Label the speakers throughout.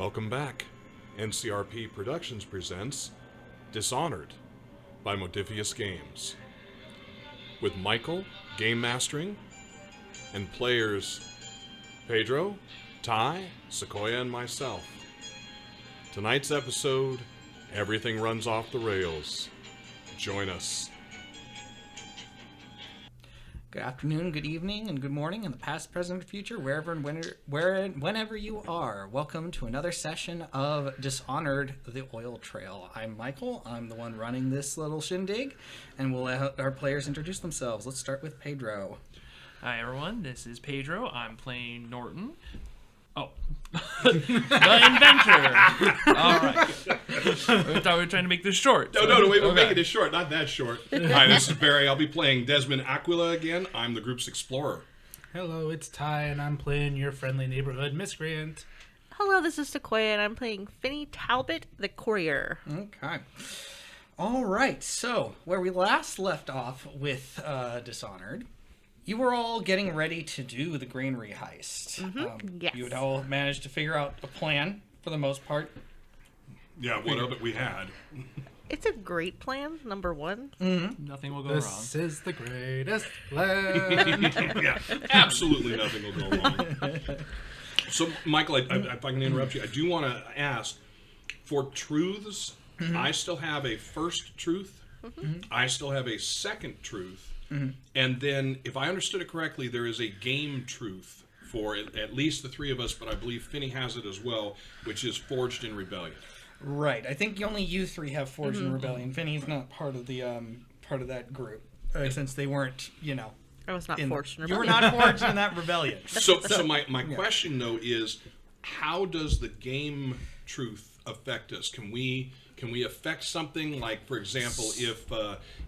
Speaker 1: Welcome back. NCRP Productions presents Dishonored by Modifius Games. With Michael, game mastering, and players Pedro, Ty, Sequoia, and myself. Tonight's episode, everything runs off the rails. Join us.
Speaker 2: Good afternoon, good evening, and good morning in the past, present, and future, wherever and whenever you are. Welcome to another session of Dishonored, the Oil Trail. I'm Michael. I'm the one running this little shindig, and we'll let our players introduce themselves. Let's start with Pedro.
Speaker 3: Hi everyone, this is Pedro. I'm playing Norton. Oh, the inventor. All right. I thought we were trying to make this short.
Speaker 1: No, wait, we're making it short, not that short. Hi, this is Barry. I'll be playing Desmond Aquila again. I'm the group's explorer.
Speaker 4: Hello, it's Ty, and I'm playing your friendly neighborhood miscreant.
Speaker 5: Hello, this is Sequoia, and I'm playing Phiney Talbot, the courier.
Speaker 2: Okay. All right, so where we last left off with Dishonored, you were all getting ready to do the granary heist.
Speaker 5: Yes.
Speaker 2: You had all managed to figure out a plan, for the most part.
Speaker 1: Yeah, what of it we had.
Speaker 5: It's a great plan, number one.
Speaker 3: Nothing will go wrong.
Speaker 4: This is the greatest plan.
Speaker 1: Yeah, absolutely nothing will go wrong. So, Michael, if I can interrupt you, I do want to ask, for truths, I still have a first truth. I still have a second truth. And then, if I understood it correctly, there is a game truth for at least the three of us, but I believe Phiney has it as well, which is Forged in Rebellion.
Speaker 2: Right. I think only you three have Forged in Rebellion. Phiney's not part of the part of that group, since they weren't,
Speaker 5: I was not forged in
Speaker 2: You were
Speaker 5: rebellion.
Speaker 2: not forged in that rebellion.
Speaker 1: So my question, though, is how does the game truth affect us? Can we affect something like, for example,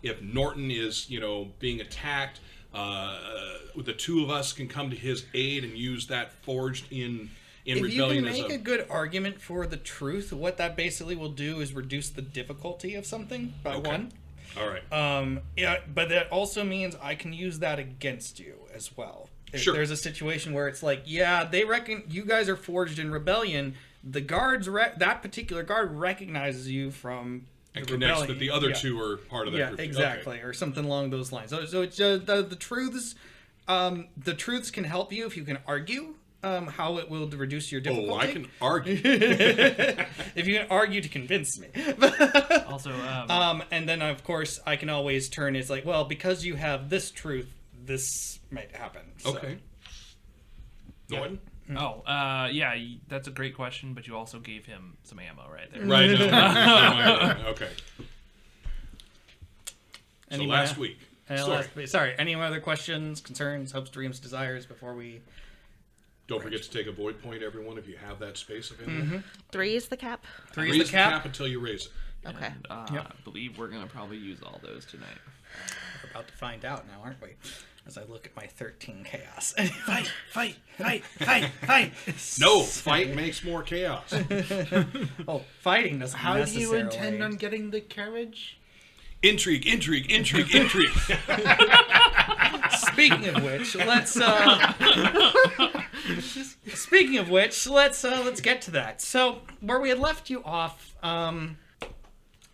Speaker 1: if Norton is being attacked, the two of us can come to his aid and use that Forged in Rebellion
Speaker 2: if you can make a good argument for the truth, what that basically will do is reduce the difficulty of something by one.
Speaker 1: All right.
Speaker 2: But that also means I can use that against you as well. If there's a situation where it's like, they reckon you guys are Forged in Rebellion, the guards, that particular guard recognizes you from
Speaker 1: and
Speaker 2: the
Speaker 1: connects
Speaker 2: rebellion.
Speaker 1: that the other two are part of that group.
Speaker 2: Yeah, exactly, or something along those lines. So it's the truths. The truths can help you if you can argue how it will reduce your difficulty.
Speaker 1: Oh, I can argue.
Speaker 2: If you can argue to convince me.
Speaker 3: Also,
Speaker 2: and then of course I can always turn. It's like, well, because you have this truth, this might happen. So.
Speaker 1: Okay. Norton.
Speaker 3: yeah, that's a great question, but you also gave him some ammo right there.
Speaker 1: Right. No, okay. So last week.
Speaker 2: Any other questions, concerns, hopes, dreams, desires before we...
Speaker 1: Don't forget to take a void point, everyone, if you have that space available.
Speaker 5: 3 is the cap.
Speaker 2: Three is the cap
Speaker 1: until you raise it.
Speaker 5: Okay.
Speaker 3: I believe we're going to probably use all those tonight.
Speaker 2: We're about to find out now, aren't we? As I look at my 13 chaos.
Speaker 4: Fight!
Speaker 1: No, fight makes more chaos.
Speaker 2: Oh, fighting doesn't
Speaker 4: How do you
Speaker 2: necessarily...
Speaker 4: intend on getting the carriage?
Speaker 1: Intrigue.
Speaker 2: Speaking of which, let's get to that. So, where we had left you off,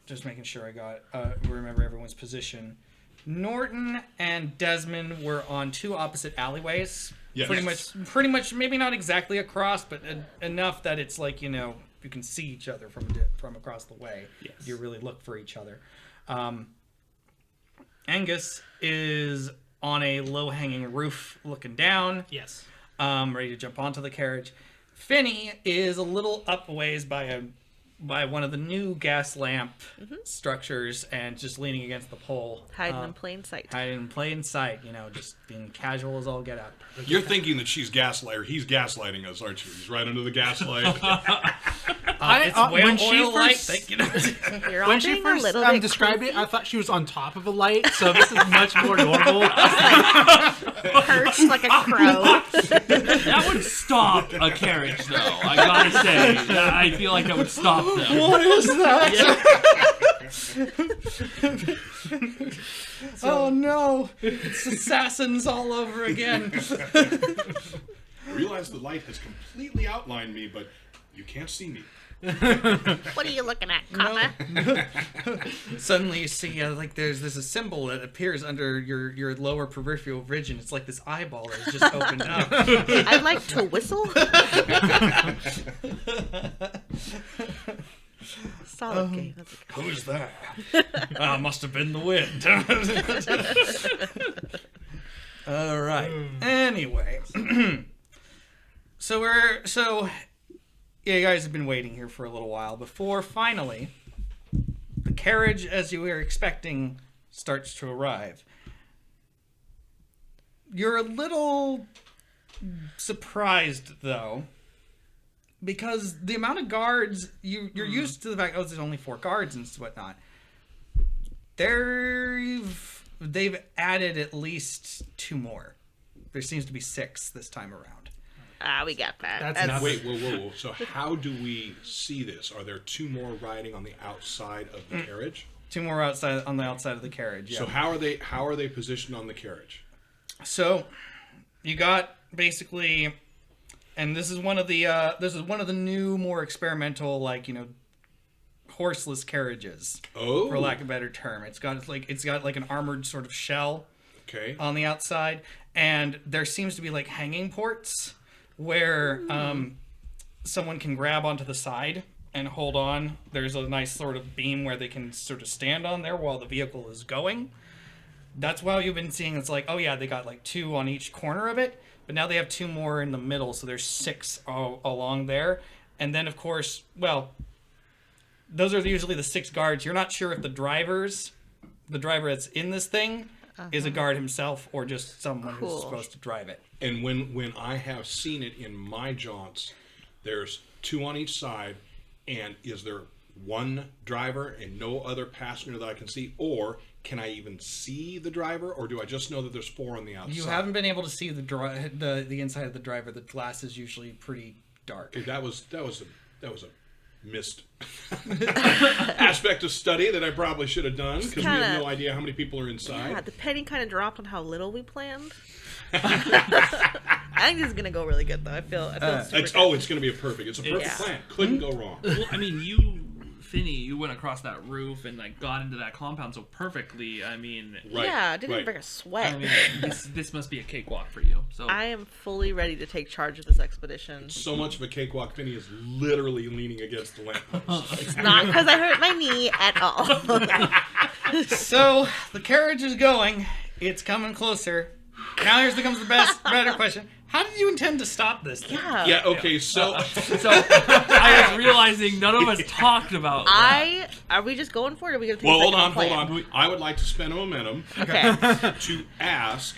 Speaker 2: just making sure I remember everyone's position. Norton and Desmond were on two opposite alleyways.
Speaker 1: Yes.
Speaker 2: Pretty much, maybe not exactly across, but enough that it's like, you can see each other from across the way.
Speaker 3: Yes.
Speaker 2: You really look for each other. Angus is on a low-hanging roof looking down.
Speaker 4: Yes.
Speaker 2: Ready to jump onto the carriage. Phiney is a little up a ways by one of the new gas lamp structures and just leaning against the pole.
Speaker 5: Hiding in plain sight.
Speaker 2: Hiding in plain sight, just being casual as all get out.
Speaker 1: You're thinking that he's gaslighting us, aren't you? He's right under the gaslight.
Speaker 4: When she first described it, I thought she was on top of a light, so this is much more normal.
Speaker 5: Perched like a crow.
Speaker 3: That would stop a carriage, though. I gotta say, I feel like that would stop them.
Speaker 2: What is that? Oh no! It's assassins all over again.
Speaker 1: I realize the light has completely outlined me, but You can't see me.
Speaker 5: What are you looking at, comma?
Speaker 2: Suddenly you see like there's a symbol that appears under your lower peripheral vision. It's like this eyeball that's just opened up.
Speaker 5: I'd like to whistle. Solid game. That's a good
Speaker 2: Who's that? Must have been the wind. All right. Anyway, so you guys have been waiting here for a little while before finally the carriage, as you were expecting, starts to arrive. You're a little surprised though, because the amount of guards you're used to the fact there's only 4 guards and whatnot. They've added at least 2 more. There seems to be 6 this time around.
Speaker 5: we got that.
Speaker 4: That's not-
Speaker 1: Wait, whoa. So how do we see this? Are there 2 more riding on the outside of the carriage?
Speaker 2: 2 more on the outside of the carriage. Yeah.
Speaker 1: So how are they positioned on the carriage?
Speaker 2: So you got basically, and this is one of the new, more experimental, horseless carriages.
Speaker 1: Oh,
Speaker 2: For lack of a better term, it's got like an armored sort of shell
Speaker 1: okay.
Speaker 2: on the outside, and there seems to be like hanging ports where someone can grab onto the side and hold on. There's a nice sort of beam where they can sort of stand on there while the vehicle is going. That's why you've been seeing it's like, oh yeah, they got like 2 on each corner of it, but now they have 2 more in the middle, so there's 6 along there. And then of course, well, those are usually the 6 guards. You're not sure if the driver that's in this thing is a guard himself or just someone who's supposed to drive it.
Speaker 1: And when I have seen it in my jaunts, there's 2 on each side, and is there 1 driver and no other passenger that I can see, or can I even see the driver, or do I just know that there's 4 on the outside?
Speaker 2: You haven't been able to see the inside of the driver. The glass is usually pretty dark.
Speaker 1: Okay, that was a missed aspect of study that I probably should have done, because we have no idea how many people are inside.
Speaker 5: Yeah, the penny kind of dropped on how little we planned. I think this is gonna go really good though. I feel super
Speaker 1: It's
Speaker 5: good.
Speaker 1: going to be it's a perfect
Speaker 5: Yeah.
Speaker 1: plan. Couldn't go wrong.
Speaker 3: Well, I mean, Phiney, you went across that roof and got into that compound so perfectly. I mean,
Speaker 1: Right.
Speaker 5: Yeah, it didn't
Speaker 1: right.
Speaker 5: break a sweat.
Speaker 3: I mean, this must be a cakewalk for you. So
Speaker 5: I am fully ready to take charge of this expedition.
Speaker 1: So much of a cakewalk. Phiney is literally leaning against the lamppost.
Speaker 5: Not because I hurt my knee at all.
Speaker 2: So the carriage is going. It's coming closer. Now here comes the better question. How did you intend to stop this thing?
Speaker 1: Yeah. Okay. So.
Speaker 3: so I was realizing none of us talked about that.
Speaker 5: Are we just going for it? Or are we gonna take
Speaker 1: Well,
Speaker 5: a
Speaker 1: hold
Speaker 5: second
Speaker 1: on.
Speaker 5: plan?
Speaker 1: I would like to spend a momentum
Speaker 5: Okay.
Speaker 1: to ask,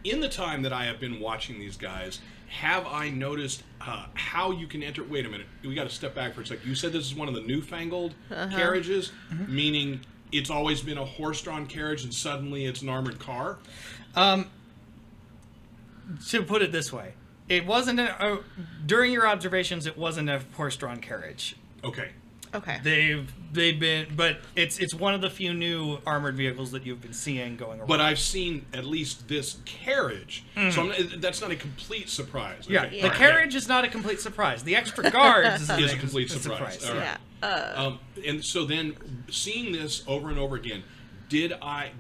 Speaker 1: in the time that I have been watching these guys, have I noticed how you can enter? Wait a minute. We got to step back for a second. You said this is one of the newfangled carriages, meaning it's always been a horse-drawn carriage and suddenly it's an armored car?
Speaker 2: To put it this way, it wasn't during your observations. It wasn't a horse-drawn carriage.
Speaker 1: Okay.
Speaker 5: Okay.
Speaker 2: They've been, but it's one of the few new armored vehicles that you've been seeing going around.
Speaker 1: But I've seen at least this carriage, so that's not a complete surprise.
Speaker 2: Yeah,
Speaker 1: Okay.
Speaker 2: the carriage is not a complete surprise. The extra guards
Speaker 1: is a complete surprise. All right.
Speaker 5: Yeah.
Speaker 1: And so then, seeing this over and over again, do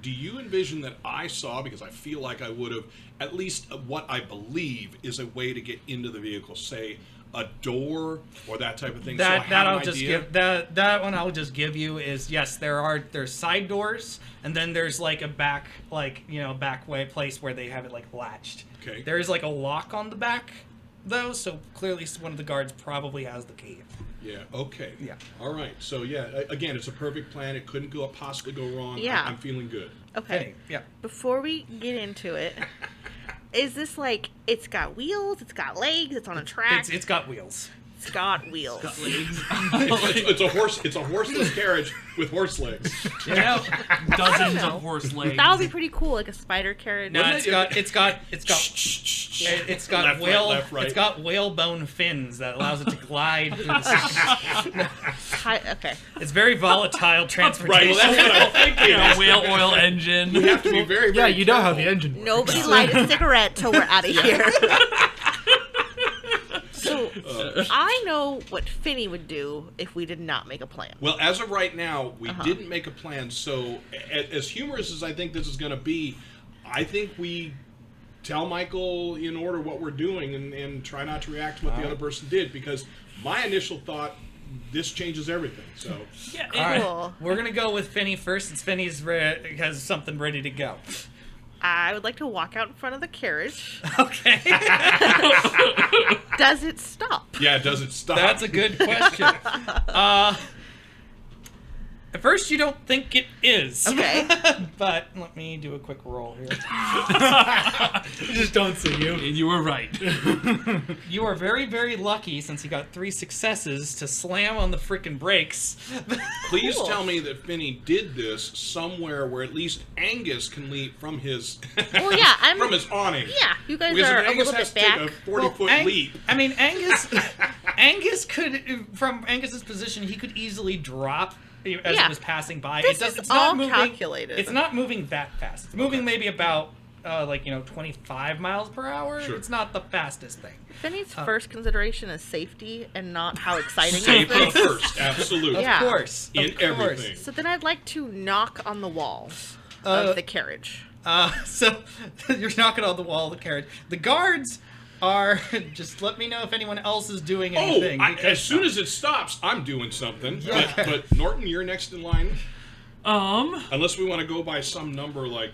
Speaker 1: you envision that I saw, because I feel like I would have, at least what I believe is a way to get into the vehicle, say a door or that type of thing? So I have an idea.
Speaker 2: That one I'll just give you is, yes, there's side doors, and then there's like a back way place where they have it like latched.
Speaker 1: Okay.
Speaker 2: There is like a lock on the back though, so clearly one of the guards probably has the key.
Speaker 1: Yeah. Okay.
Speaker 2: Yeah.
Speaker 1: All right. So yeah, again, it's a perfect plan. It couldn't possibly go wrong.
Speaker 5: Yeah.
Speaker 1: I'm feeling good.
Speaker 5: Okay.
Speaker 2: Yeah.
Speaker 5: Before we get into it, is this like it's got wheels, it's got legs, it's on a track?
Speaker 2: It's got wheels.
Speaker 5: It's got wheels.
Speaker 3: Got legs.
Speaker 1: It's a horse. It's a horseless carriage with horse legs.
Speaker 2: You know,
Speaker 3: Dozens of horse legs.
Speaker 5: That would be pretty cool, like a spider carriage.
Speaker 2: no,
Speaker 1: Wouldn't
Speaker 2: it's got
Speaker 1: Left, right,
Speaker 2: whale
Speaker 1: left, right.
Speaker 2: it's got whalebone fins that allows it to glide through the sky.
Speaker 5: Okay.
Speaker 2: It's very volatile transportation.
Speaker 1: Right. Well, that's what I'm thinking.
Speaker 3: You know, whale oil engine.
Speaker 1: You have to be very,
Speaker 4: Yeah,
Speaker 1: very
Speaker 4: you know how
Speaker 1: careful.
Speaker 4: the engine works.
Speaker 5: Nobody light a cigarette till we're out of here. I know what Phiney would do if we did not make a plan.
Speaker 1: Well, as of right now, we didn't make a plan. So, as humorous as I think this is going to be, I think we tell Michael in order what we're doing and try not to react to what the other person did, because my initial thought, this changes everything. So,
Speaker 3: Yeah,
Speaker 2: All right.
Speaker 5: Cool.
Speaker 2: We're going to go with Phiney first, since Phiney's has something ready to go.
Speaker 5: I would like to walk out in front of the carriage.
Speaker 2: Okay.
Speaker 5: Does it stop?
Speaker 1: yeah, does it stop?
Speaker 2: That's a good question. At first, you don't think it is.
Speaker 5: Okay.
Speaker 2: But let me do a quick roll here.
Speaker 4: You just don't see you.
Speaker 3: and you were right.
Speaker 2: You are very, very lucky, since you got 3 successes, to slam on the freaking brakes.
Speaker 1: Please
Speaker 5: Cool.
Speaker 1: tell me that Phiney did this somewhere where at least Angus can leap from his
Speaker 5: Well, yeah, I'm.
Speaker 1: from his awning.
Speaker 5: Yeah, you guys
Speaker 1: Because
Speaker 5: are
Speaker 1: if
Speaker 5: a
Speaker 1: Angus
Speaker 5: little
Speaker 1: has
Speaker 5: bit
Speaker 1: to
Speaker 5: back.
Speaker 1: take a 40-foot
Speaker 2: Ang-
Speaker 1: leap.
Speaker 2: I mean, Angus could, from Angus's position, he could easily drop as
Speaker 5: Yeah.
Speaker 2: it was passing by.
Speaker 5: This
Speaker 2: it's
Speaker 5: is
Speaker 2: not
Speaker 5: all
Speaker 2: moving,
Speaker 5: calculated.
Speaker 2: It's not moving that fast. It's moving maybe about 25 miles per hour.
Speaker 1: Sure.
Speaker 2: It's not the fastest thing.
Speaker 5: Phiney's first consideration is safety and not how exciting is
Speaker 1: Safety
Speaker 5: this.
Speaker 1: first, absolutely.
Speaker 5: Yeah.
Speaker 2: Of course.
Speaker 1: In
Speaker 2: of course.
Speaker 1: everything.
Speaker 5: So then I'd like to knock on the wall
Speaker 2: Uh,
Speaker 5: of the carriage.
Speaker 2: So you're knocking on the wall of the carriage. The guards are just let me know if anyone else is doing anything.
Speaker 1: As soon as it stops, I'm doing something. But Norton, you're next in line. Unless we want to go by some number like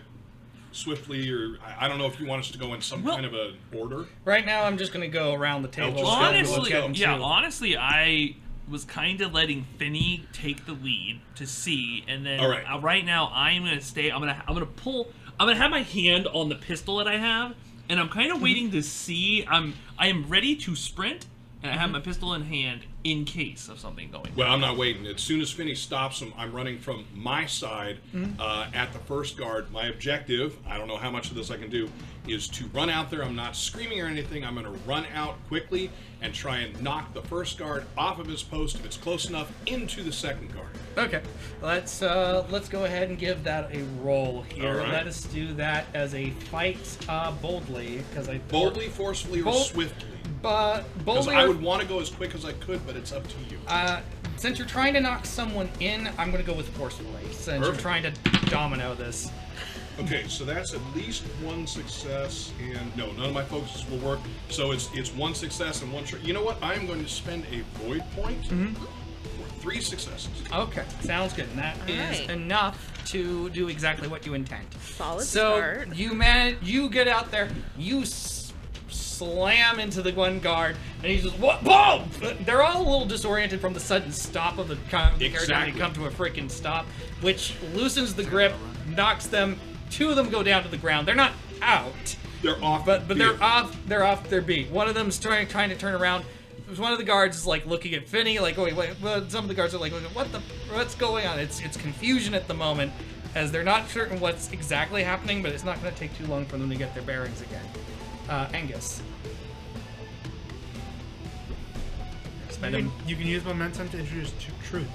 Speaker 1: swiftly, or I don't know if you want us to go in some kind of a order.
Speaker 2: Right now, I'm just going to go around the table.
Speaker 1: just
Speaker 2: and
Speaker 1: go.
Speaker 3: Honestly,
Speaker 2: look at them
Speaker 3: yeah.
Speaker 2: too.
Speaker 3: Honestly, I was kind of letting Phiney take the lead to see, and then
Speaker 1: All right.
Speaker 3: Right now I'm gonna stay. I'm gonna have my hand on the pistol that I have, and I'm kind of waiting to see. I am ready to sprint, and I have my pistol in hand in case of something going.
Speaker 1: Well, I'm not waiting. As soon as Phiney stops him, I'm running from my side at the first guard. My objective, I don't know how much of this I can do, is to run out there. I'm not screaming or anything. I'm going to run out quickly and try and knock the first guard off of his post, if it's close enough, into the second guard.
Speaker 2: Okay, let's go ahead and give that a roll here.
Speaker 1: All right.
Speaker 2: Let us do that as a fight boldly, because I
Speaker 1: Boldly, forcefully, or
Speaker 2: Bold-
Speaker 1: swiftly?
Speaker 2: But
Speaker 1: Because
Speaker 2: boldly.
Speaker 1: I would want to go as quick as I could, but it's up to you.
Speaker 2: Since you're trying to knock someone in, I'm going to go with forcefully. Since
Speaker 1: Perfect.
Speaker 2: you're trying to domino this.
Speaker 1: Okay, so that's at least one success, and no, none of my focuses will work. So it's one success and one short. You know what? I am going to spend a void point for 3 successes.
Speaker 2: Okay, sounds good. And that is
Speaker 5: Alright.
Speaker 2: enough to do exactly what you intend.
Speaker 5: Solid
Speaker 2: So
Speaker 5: start.
Speaker 2: you get out there, you slam into the one guard, and he's just what? Boom! They're all a little disoriented from the sudden stop of the carriage when
Speaker 1: Exactly.
Speaker 2: they come to a freaking stop, which loosens the grip, knocks them. 2 of them go down to the ground. They're not out,
Speaker 1: They're off.
Speaker 2: but
Speaker 1: the
Speaker 2: they're
Speaker 1: field.
Speaker 2: off. They're off their beat. One of them's trying to turn around. One of the guards is like looking at Phiney, like, wait. Well, some of the guards are like, what's going on? It's confusion at the moment, as they're not certain what's exactly happening, but it's not going to take too long for them to get their bearings again. Angus. Spend a,
Speaker 4: You can use momentum to introduce truths,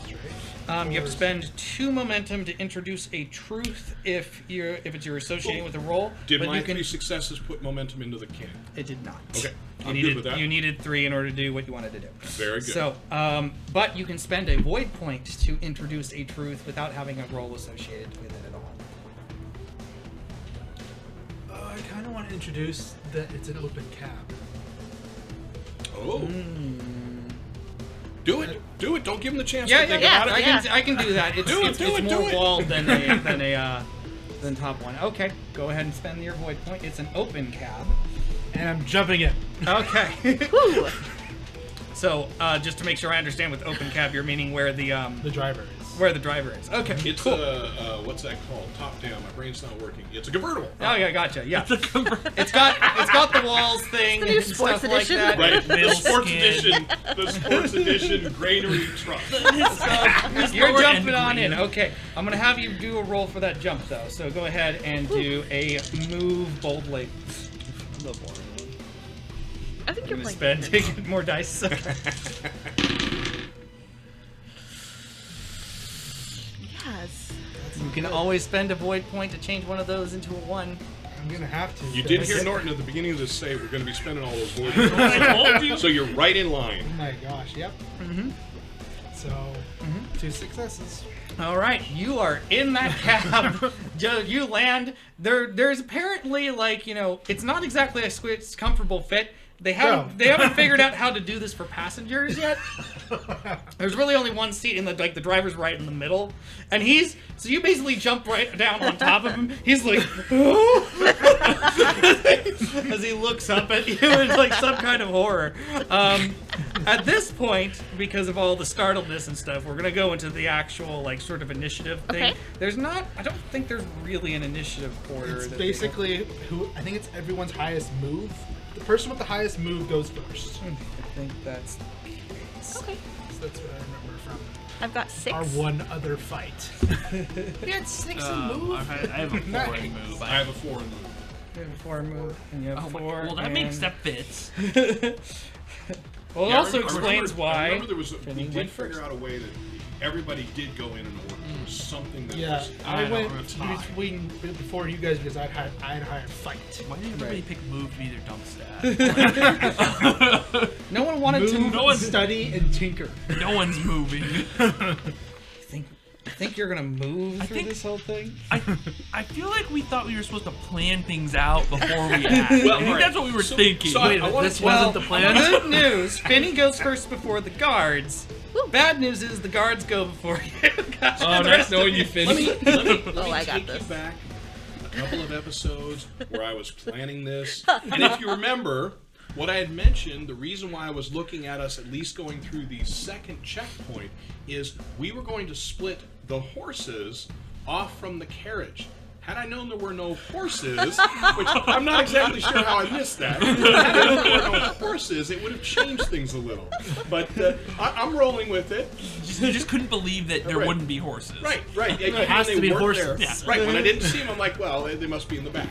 Speaker 4: right?
Speaker 2: you have to spend 2 momentum to introduce a truth if it's you're associating with a roll.
Speaker 1: Did
Speaker 2: but
Speaker 1: my
Speaker 2: you can,
Speaker 1: 3 successes put momentum into the can?
Speaker 2: It did not.
Speaker 1: Okay,
Speaker 2: You
Speaker 1: I'm
Speaker 2: needed,
Speaker 1: good with that.
Speaker 2: You needed 3 in order to do what you wanted to do.
Speaker 1: Very good.
Speaker 2: So, but you can spend a void point to introduce a truth without having a roll associated with it at all.
Speaker 4: I kind of want to introduce that it's an open cab.
Speaker 1: Oh. Do it. Do it. Don't give him the chance
Speaker 2: Yeah,
Speaker 1: to think
Speaker 5: yeah,
Speaker 1: about it.
Speaker 5: yeah.
Speaker 2: I can do that. It's,
Speaker 1: Do it,
Speaker 2: it's,
Speaker 1: do
Speaker 2: it's
Speaker 1: it,
Speaker 2: more
Speaker 1: do it.
Speaker 2: walled than than top one. Okay, go ahead and spend your void point. It's an open cab.
Speaker 4: And I'm jumping it.
Speaker 2: Okay.
Speaker 5: Whew.
Speaker 2: So, just to make sure I understand, with open cab, you're meaning where the
Speaker 4: driver is.
Speaker 2: where the driver is. Okay.
Speaker 1: It's
Speaker 2: cool.
Speaker 1: what's that called? Top down. My brain's not working. It's a convertible.
Speaker 2: Oh yeah, gotcha. Yeah. It's got the walls thing
Speaker 5: The new
Speaker 2: and
Speaker 5: sports
Speaker 2: stuff like
Speaker 5: edition.
Speaker 2: that.
Speaker 1: Right. The
Speaker 3: Male
Speaker 1: sports
Speaker 3: skin.
Speaker 1: edition. The sports edition granary truck.
Speaker 2: You're
Speaker 3: lower
Speaker 2: jumping
Speaker 3: end
Speaker 2: on
Speaker 3: green.
Speaker 2: in. Okay. I'm gonna have you do a roll for that jump though. So go ahead and do a move boldly.
Speaker 5: I think you're
Speaker 2: I'm gonna
Speaker 5: playing.
Speaker 2: spend to get more dice. Okay.
Speaker 5: Yes.
Speaker 2: You can always spend a void point to change one of those into a 1.
Speaker 4: I'm gonna have to.
Speaker 1: You did hear Norton at the beginning of this say we're going to be spending all those void points.
Speaker 3: I told you.
Speaker 1: So you're right in
Speaker 4: Oh
Speaker 1: line.
Speaker 4: my gosh, yep. So, 2 successes.
Speaker 2: All right, you are in that cab. You land. There's apparently it's not exactly a comfortable fit. They haven't figured out how to do this for passengers yet. There's really only one seat in the driver's right in the middle, and so you basically jump right down on top of him. He's like, as he looks up at you in like some kind of horror. At this point, because of all the startledness and stuff, we're gonna go into the actual sort of initiative thing.
Speaker 5: Okay.
Speaker 2: I don't think there's really an initiative order.
Speaker 4: It's
Speaker 2: that
Speaker 4: basically I think it's everyone's highest move. The person with the highest move goes first.
Speaker 2: I think that's the case.
Speaker 5: Okay.
Speaker 4: So that's what I remember from
Speaker 5: I've got 6.
Speaker 4: our one other fight.
Speaker 2: We had 6 in move.
Speaker 3: I have a 4 in move.
Speaker 1: I have a 4 in move.
Speaker 2: You have a 4 in move, and you have 4.
Speaker 3: Well, that fits.
Speaker 2: Well, it
Speaker 1: Yeah,
Speaker 2: also
Speaker 1: I
Speaker 2: explains
Speaker 1: I
Speaker 2: why.
Speaker 1: remember there was
Speaker 2: Phiney
Speaker 1: we did
Speaker 2: went
Speaker 1: figure
Speaker 2: first.
Speaker 1: out a way that everybody did go in an order. There was something that
Speaker 4: Yeah,
Speaker 1: was
Speaker 4: I went
Speaker 1: on a tie.
Speaker 4: before you guys because I had a higher fight.
Speaker 3: Why didn't everybody
Speaker 2: Right.
Speaker 3: pick move to be their dump stat?
Speaker 2: No one wanted to.
Speaker 3: No one's-
Speaker 4: study and tinker.
Speaker 3: No one's moving.
Speaker 2: I think you're gonna move through
Speaker 3: think-
Speaker 2: this whole thing.
Speaker 3: I feel like we thought we were supposed to plan things out before we act.
Speaker 1: Well,
Speaker 3: I think
Speaker 1: alright.
Speaker 3: that's what we were thinking.
Speaker 1: So I wanted
Speaker 4: this
Speaker 1: to-
Speaker 4: wasn't the plan?
Speaker 2: Good news. Finney goes first before the guards.
Speaker 5: Woo.
Speaker 2: Bad news is the guards go before you.
Speaker 3: Oh, nice knowing you,
Speaker 1: Let me,
Speaker 3: Finney.
Speaker 1: let me
Speaker 5: I got
Speaker 1: take
Speaker 5: this.
Speaker 1: you back a couple of episodes where I was planning this. And if you remember, what I had mentioned, the reason why I was looking at us at least going through the second checkpoint is we were going to split the horses off from the carriage. Had I known there were no horses, which I'm not exactly sure how I missed that, had I known there were no horses, it would have changed things a little. But I'm rolling with it.
Speaker 3: You just couldn't believe that there
Speaker 1: Right.
Speaker 3: wouldn't be horses.
Speaker 1: Right. Yeah,
Speaker 4: It has
Speaker 1: when
Speaker 4: to
Speaker 1: they
Speaker 4: be
Speaker 1: weren't
Speaker 4: horses.
Speaker 1: there.
Speaker 3: Yeah.
Speaker 1: Right, when I didn't see them, I'm like, well, they must be in the back.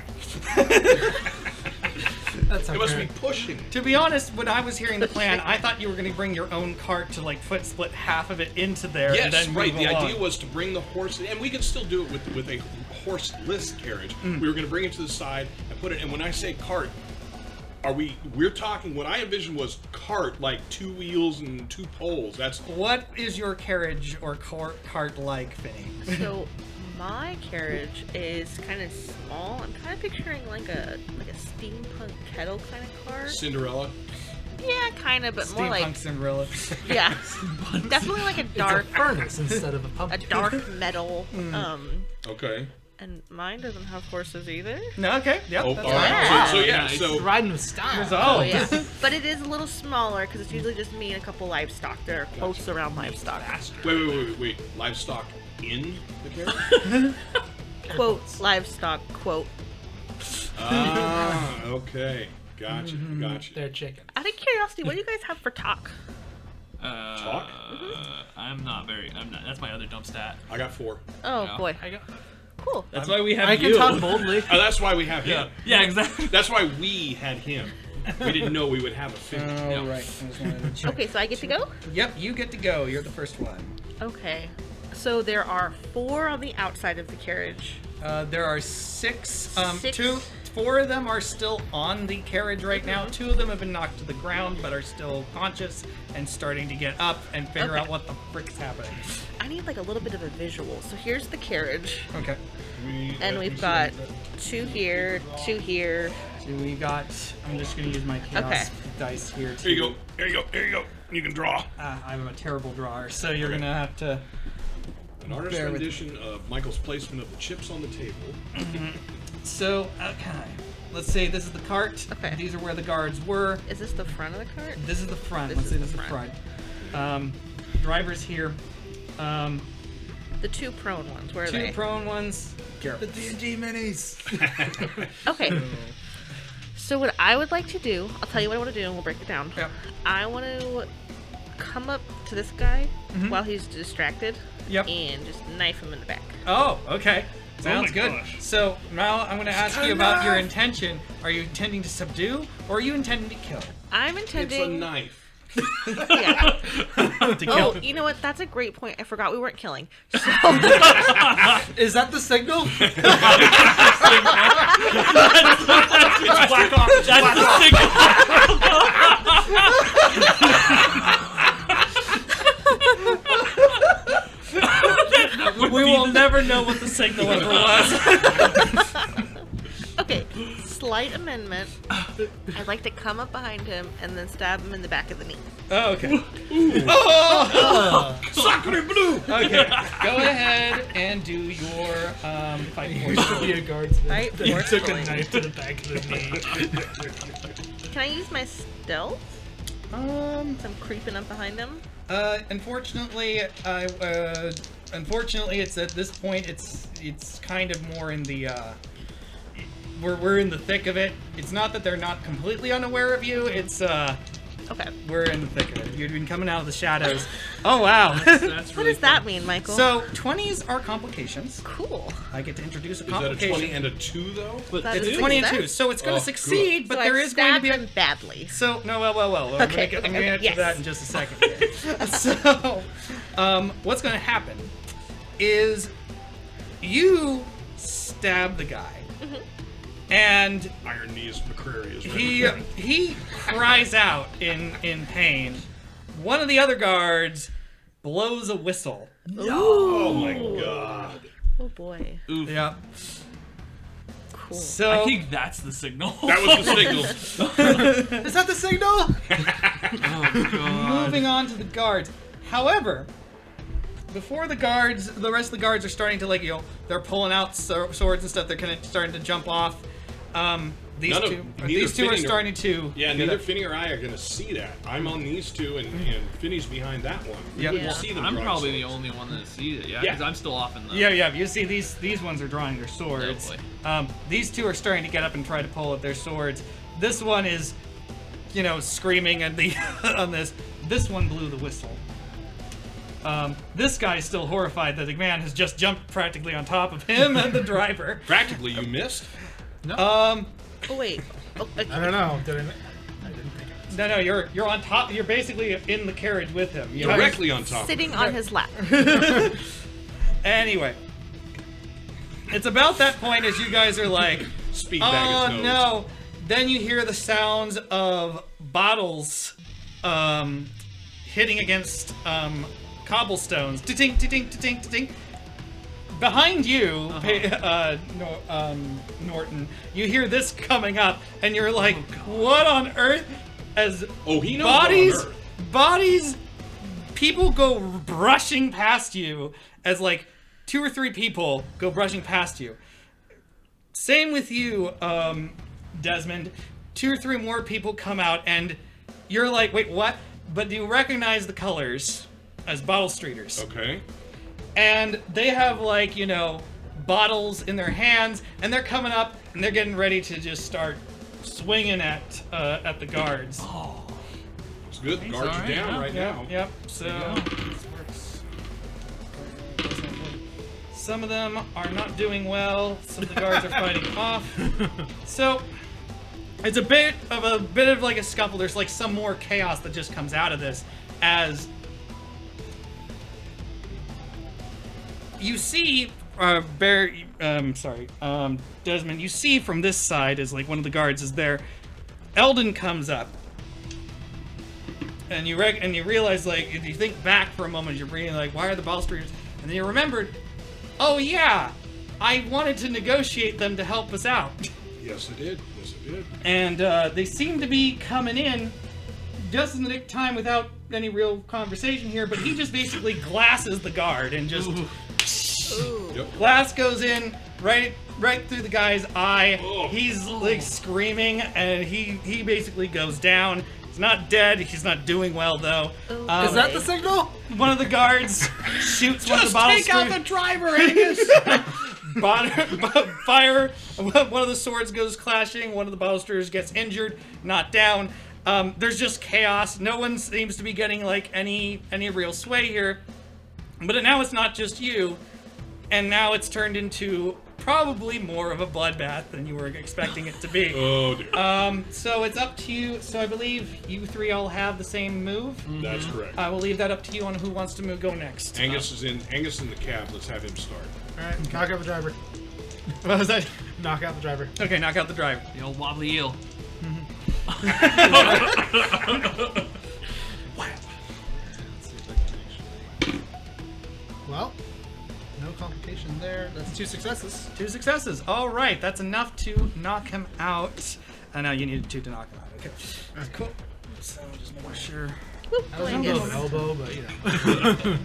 Speaker 4: That's
Speaker 1: They must be
Speaker 4: okay.
Speaker 1: pushing.
Speaker 2: To be honest, when I was hearing the plan, I thought you were going to bring your own cart to foot split half of it into there and
Speaker 1: Yes,
Speaker 2: then
Speaker 1: right.
Speaker 2: move
Speaker 1: The
Speaker 2: along.
Speaker 1: idea was to bring the horse, and we could still do it with a horseless carriage. We were going to bring it to the side and put it. And when I say cart, we're talking? What I envisioned was cart, like 2 wheels and 2 poles. That's
Speaker 2: What is your carriage or cart like, Finney?
Speaker 5: So my carriage is kind of small. I'm kind of picturing like a steampunk kettle kind of car.
Speaker 1: Cinderella.
Speaker 5: Yeah, kind of, but more
Speaker 2: Steampunk
Speaker 5: like
Speaker 2: Cinderella.
Speaker 5: yeah, definitely like a dark,
Speaker 4: It's a furnace instead of a
Speaker 5: a
Speaker 4: pumpkin.
Speaker 5: dark metal.
Speaker 1: Okay.
Speaker 5: And mine doesn't have horses either.
Speaker 2: No, okay. Yep.
Speaker 1: Oh,
Speaker 2: that's
Speaker 1: all
Speaker 2: fine.
Speaker 1: right. So yeah.
Speaker 3: Nice.
Speaker 1: So
Speaker 4: Riding with style.
Speaker 2: Oh,
Speaker 5: Yeah, but it is a little smaller because it's usually just me and a couple livestock that are close around livestock.
Speaker 1: wait. Livestock in the carriage.
Speaker 5: Quote livestock. Quote.
Speaker 1: Ah, okay. Gotcha.
Speaker 4: They're chicken.
Speaker 5: Out of curiosity, what do you guys have for talk?
Speaker 1: Talk?
Speaker 3: I'm not. That's my other dump stat.
Speaker 1: I got 4.
Speaker 5: Oh
Speaker 3: Yeah.
Speaker 5: boy, cool.
Speaker 3: That's why we have
Speaker 4: I
Speaker 3: you.
Speaker 4: can talk boldly.
Speaker 1: Oh, that's why we have him.
Speaker 3: Yeah, exactly.
Speaker 1: That's why we had him. We didn't know we would have a Phiney.
Speaker 2: Oh, right. I just wanted to check.
Speaker 5: Okay, so I get to go.
Speaker 2: Yep, you get to go. You're the first one.
Speaker 5: Okay, so there are 4 on the outside of the carriage.
Speaker 2: There are 6.
Speaker 5: 6.
Speaker 2: 4 of them are still on the carriage right now. 2 of them have been knocked to the ground, but are still conscious and starting to get up and figure
Speaker 5: Okay.
Speaker 2: out what the frick's happening.
Speaker 5: I need like a little bit of a visual. So here's the carriage,
Speaker 2: Okay.
Speaker 5: and we've got 2 here, 2 here.
Speaker 2: So we got. I'm just gonna use my chaos
Speaker 5: Okay.
Speaker 2: dice here.
Speaker 1: Here you go. Here you go. Here you go. You can draw.
Speaker 2: I'm a terrible drawer, so you're gonna have to.
Speaker 1: An artist's
Speaker 2: Bear with
Speaker 1: rendition of Michael's placement of the chips on the table.
Speaker 2: So, okay. Let's say this is the cart.
Speaker 5: Okay.
Speaker 2: These are where the guards were.
Speaker 5: Is this the front of the cart?
Speaker 2: This is the front.
Speaker 5: This
Speaker 2: Let's
Speaker 5: is
Speaker 2: say
Speaker 5: the
Speaker 2: this is the
Speaker 5: front.
Speaker 2: front. Driver's here.
Speaker 5: The 2 prone ones. Where are
Speaker 2: 2
Speaker 5: they?
Speaker 2: prone ones.
Speaker 4: The D&D minis.
Speaker 5: Okay. So what I would like to do, I'll tell you what I want to do, and we'll break it down.
Speaker 2: Yep.
Speaker 5: I want to come up to this guy while he's distracted,
Speaker 2: Yep.
Speaker 5: and just knife him in the back.
Speaker 2: Oh, okay. Sounds
Speaker 3: my
Speaker 2: good.
Speaker 3: gosh.
Speaker 2: So now I'm going to ask you about your intention. Are you intending to subdue, or are you intending to kill?
Speaker 5: I'm
Speaker 1: It's a
Speaker 5: intending.
Speaker 1: knife.
Speaker 5: Yeah.
Speaker 2: to kill.
Speaker 5: Oh, you know what? That's a great point. I forgot we weren't killing. So,
Speaker 4: Is that the signal?
Speaker 3: It's black off. That's the signal.
Speaker 2: We will never know what the signal ever was.
Speaker 5: okay, slight amendment. I'd like to come up behind him and then stab him in the back of the knee.
Speaker 2: Oh, okay. Oh!
Speaker 1: Sacre bleu!
Speaker 2: Okay, go ahead and do your fight
Speaker 4: You used to be a guardsman.
Speaker 5: Right,
Speaker 4: Then you took a
Speaker 5: forcefully.
Speaker 4: knife to the back of the knee.
Speaker 5: Can I use my stealth? So I'm creeping up behind him.
Speaker 2: Unfortunately, it's at this point. It's kind of more in the. We're in the thick of it. It's not that they're not completely unaware of you. It's
Speaker 5: Okay.
Speaker 2: we're in the thick of it. You've been coming out of the shadows. Oh wow.
Speaker 3: That's
Speaker 5: What
Speaker 3: really
Speaker 5: does that mean, Michael?
Speaker 2: So 20s are complications.
Speaker 5: cool.
Speaker 2: I get to introduce a
Speaker 1: Is that a
Speaker 2: complication.
Speaker 1: 20 and a 2 though?
Speaker 3: But
Speaker 5: That
Speaker 2: It's
Speaker 5: is
Speaker 2: a 20 and
Speaker 5: success?
Speaker 2: 2, so it's going
Speaker 1: Oh,
Speaker 2: to succeed, but
Speaker 5: so
Speaker 2: there
Speaker 5: I
Speaker 2: is going to be a
Speaker 5: him badly.
Speaker 2: So no, well. I'm
Speaker 5: Okay,
Speaker 2: gonna
Speaker 5: okay,
Speaker 2: get to
Speaker 5: yes.
Speaker 2: that in just a second. So, what's gonna happen is you stab the guy, and
Speaker 1: Iron Knees McCreary is
Speaker 2: he
Speaker 1: ready.
Speaker 2: he cries out in pain. One of the other guards blows a whistle.
Speaker 1: Oh my god.
Speaker 5: Oh boy.
Speaker 3: Oof.
Speaker 2: Yeah.
Speaker 5: Cool.
Speaker 2: So
Speaker 3: I think that's the signal.
Speaker 1: That was the signal.
Speaker 4: Is that the signal?
Speaker 3: Oh god.
Speaker 2: moving on to the guards. However, before the rest of the guards are starting to they're pulling out swords and stuff. They're kind of starting to jump off. These
Speaker 1: None of-
Speaker 2: two
Speaker 1: neither
Speaker 2: are
Speaker 1: Phiney nor-
Speaker 2: starting to.
Speaker 1: Yeah,
Speaker 2: get
Speaker 1: neither
Speaker 2: up.
Speaker 1: Phiney or I are going to see that. I'm on these two, and Phiney's behind that one. We
Speaker 2: Yep.
Speaker 1: wouldn't
Speaker 5: Yeah.
Speaker 1: see them
Speaker 3: I'm
Speaker 1: drawing
Speaker 3: probably the
Speaker 1: swords.
Speaker 3: only one that sees it, yeah,
Speaker 1: Yeah.
Speaker 3: because I'm still off in the.
Speaker 2: Yeah. You see these ones are drawing their swords.
Speaker 3: Oh,
Speaker 2: These two are starting to get up and try to pull at their swords. This one is, screaming at the on this. This one blew the whistle. This guy's still horrified that the man has just jumped practically on top of him and the driver.
Speaker 1: Practically, you missed.
Speaker 5: Oh wait. Oh,
Speaker 4: I don't know. I didn't think it was.
Speaker 2: No, you're on top. You're basically in the carriage with him. You know?
Speaker 1: Directly on top.
Speaker 5: Sitting on his lap.
Speaker 2: Anyway, it's about that point as you guys are like,
Speaker 1: Speed bag
Speaker 2: oh
Speaker 1: his nose.
Speaker 2: no. Then you hear the sounds of bottles hitting against cobblestones. Ting, ting, ting, ting. Behind you, Norton, you hear this coming up, and you're like, what on earth? As
Speaker 1: Oh, he knows what on earth.
Speaker 2: bodies, people go brushing past you as like 2 or 3 people go brushing past you. Same with you, Desmond. 2 or 3 more people come out, and you're like, wait, what? But you recognize the colors as bottle streeters.
Speaker 1: Okay.
Speaker 2: And they have bottles in their hands, and they're coming up and they're getting ready to just start swinging at the guards.
Speaker 3: Oh.
Speaker 1: It's good. The guards are
Speaker 3: alright,
Speaker 1: down
Speaker 3: yeah.
Speaker 1: right now.
Speaker 2: Yep. So this works. Some of them are not doing well. Some of the guards are fighting off. So it's a bit of a scuffle. There's some more chaos that just comes out of this as you see, Desmond, you see from this side as one of the guards is there. Eldon comes up, and you realize if you think back for a moment, you're reading why are the ball streeters? And then you remembered, oh yeah, I wanted to negotiate them to help us out,
Speaker 1: Yes, it did. Yes, it did.
Speaker 2: and they seem to be coming in just in the nick of time without any real conversation here. But he just basically glasses the guard and just.
Speaker 5: Ooh.
Speaker 1: Yep.
Speaker 2: Glass goes in right through the guy's eye.
Speaker 1: Oh.
Speaker 2: He's screaming, and he basically goes down. He's not dead. He's not doing well though.
Speaker 5: Oh.
Speaker 4: Is that the signal?
Speaker 2: One of the guards shoots one of the bottles through.
Speaker 1: driver, Angus.
Speaker 2: Fire. One of the swords goes clashing. One of the bolsters gets injured, not down. There's just chaos. No one seems to be getting any real sway here. But now it's not just you. And now it's turned into probably more of a bloodbath than you were expecting it to be.
Speaker 1: Oh dear.
Speaker 2: So it's up to you. So I believe you three all have the same move.
Speaker 1: That's correct.
Speaker 2: I will leave that up to you on who wants to go next.
Speaker 1: Angus in the cab. Let's have him start.
Speaker 4: All right, knock out the driver.
Speaker 2: What was that?
Speaker 4: Knock out the driver.
Speaker 2: Okay, knock out the driver.
Speaker 3: The old wobbly eel.
Speaker 4: Well, no complication there. That's 2 successes.
Speaker 2: 2 successes. All right, that's enough to knock him out. I know you needed 2 to knock him out. Okay, cool. So just make sure.
Speaker 4: I was gonna go with elbow, but you know.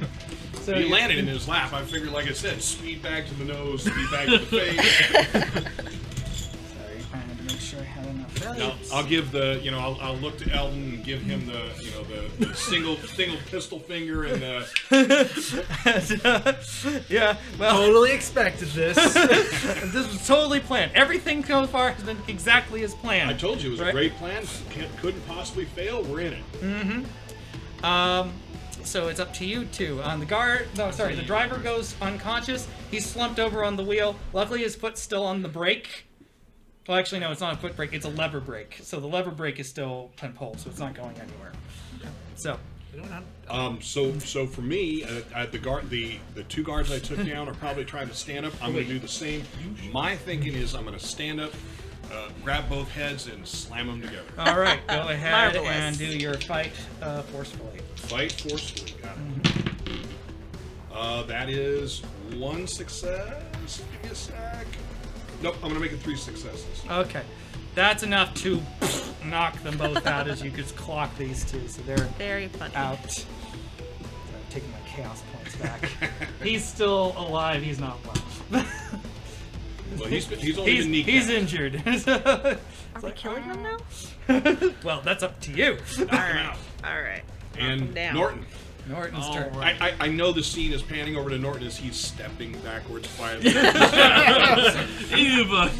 Speaker 2: So
Speaker 1: He landed in his lap. I figured, like I said, speed back to the nose, speed back to the face.
Speaker 2: Sorry, I had to make sure I had enough.
Speaker 1: Now, I'll give the, I'll look to Eldon and give him the, the single pistol finger and the.
Speaker 2: Yeah, well,
Speaker 4: Totally expected this.
Speaker 2: this was totally planned. Everything so far has been exactly as planned.
Speaker 1: I told you it was
Speaker 2: right?
Speaker 1: a great plan. Couldn't possibly fail. We're in it.
Speaker 2: So it's up to you two. The driver goes unconscious. He's slumped over on the wheel. Luckily, his foot's still on the brake. Well, actually, no, it's not a foot brake. It's a lever brake. So the lever brake is still pulled, so it's not going anywhere. So.
Speaker 1: So for me, the 2 guards I took down are probably trying to stand up. I'm going to do the same. My thinking is I'm going to stand up, grab both heads, and slam them together.
Speaker 2: All right, go ahead
Speaker 5: Marvelous.
Speaker 2: and do your fight forcefully.
Speaker 1: Fight forcefully. Got it. That is 1 success. Give me a sec. Nope, I'm going to make it 3 successes.
Speaker 2: Okay, that's enough to knock them both out as you just clock these 2. So they're
Speaker 5: Very funny.
Speaker 2: out. So I'm taking my chaos points back. He's still alive. He's not well.
Speaker 1: Well, he's only been kneecapped.
Speaker 2: He's injured.
Speaker 5: Are we killing them now?
Speaker 2: Well, that's up to you.
Speaker 5: All right. All right. Knock 'em
Speaker 1: And
Speaker 5: down.
Speaker 1: Norton.
Speaker 2: Norton's
Speaker 3: All
Speaker 2: turn.
Speaker 3: right.
Speaker 1: I know the scene is panning over to Norton as he's stepping backwards quietly.
Speaker 3: Eva.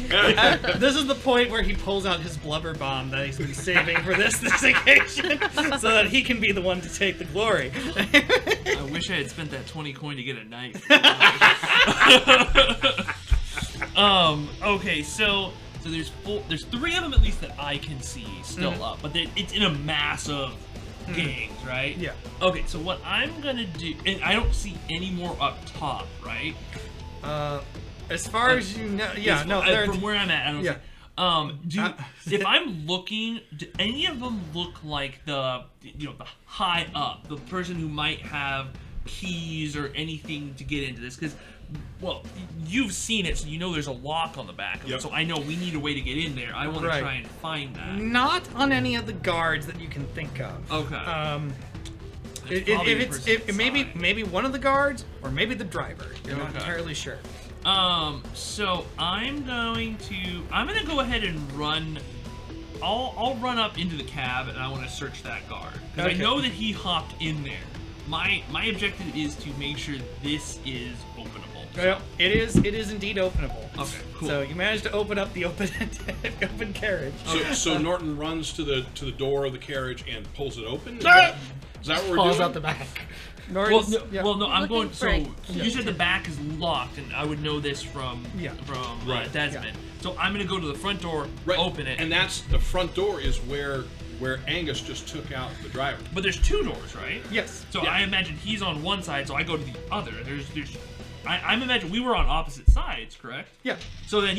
Speaker 2: This is the point where he pulls out his blubber bomb that he's been saving for this occasion, so that he can be the one to take the glory.
Speaker 3: I wish I had spent that 20 coin to get a knife. Okay, so there's 3 of them at least that I can see still up, but it's in a mass of gangs, right?
Speaker 2: Yeah.
Speaker 3: Okay, so what I'm gonna do, and I don't see any more up top, right?
Speaker 2: As far as you know, yeah, no, they're
Speaker 3: from where I'm at, I don't
Speaker 2: yeah.
Speaker 3: see. If I'm looking, do any of them look like the high up, the person who might have keys or anything to get into this? Because, well, you've seen it, so you know there's a lock on the back of it.
Speaker 1: Yep.
Speaker 3: So I know we need a way to get in there. I want to
Speaker 2: Right.
Speaker 3: try and find that.
Speaker 2: not on any of the guards that you can think of.
Speaker 3: Okay.
Speaker 2: If
Speaker 3: probably the
Speaker 2: it's
Speaker 3: person
Speaker 2: maybe
Speaker 3: inside.
Speaker 2: one of the guards or maybe the driver. You're not
Speaker 3: Okay.
Speaker 2: entirely sure.
Speaker 3: So I'm gonna go ahead and run. I'll run up into the cab and I want to search that guard because
Speaker 2: Okay.
Speaker 3: I know that he hopped in there. My objective is to make sure this is openable.
Speaker 2: Well, it is indeed openable.
Speaker 3: Okay, cool.
Speaker 2: So you managed to open up the open carriage.
Speaker 1: So Norton runs to the door of the carriage and pulls it open. Is that what we're
Speaker 4: Falls
Speaker 1: doing?
Speaker 4: out the back.
Speaker 2: Norton's,
Speaker 3: I'm
Speaker 5: Looking
Speaker 3: going.
Speaker 5: for
Speaker 3: So
Speaker 5: it.
Speaker 3: you said the back is locked, and I would know this from
Speaker 1: Right.
Speaker 3: Desmond. So I'm gonna go to the front door,
Speaker 1: Right.
Speaker 3: open it,
Speaker 1: And that's the front door is where Angus just took out the driver.
Speaker 3: but there's 2 doors, right?
Speaker 2: Yes.
Speaker 3: So
Speaker 1: Yeah.
Speaker 3: I imagine he's on one side, so I go to the other. I'm imagine we were on opposite sides, correct?
Speaker 2: Yeah.
Speaker 3: So then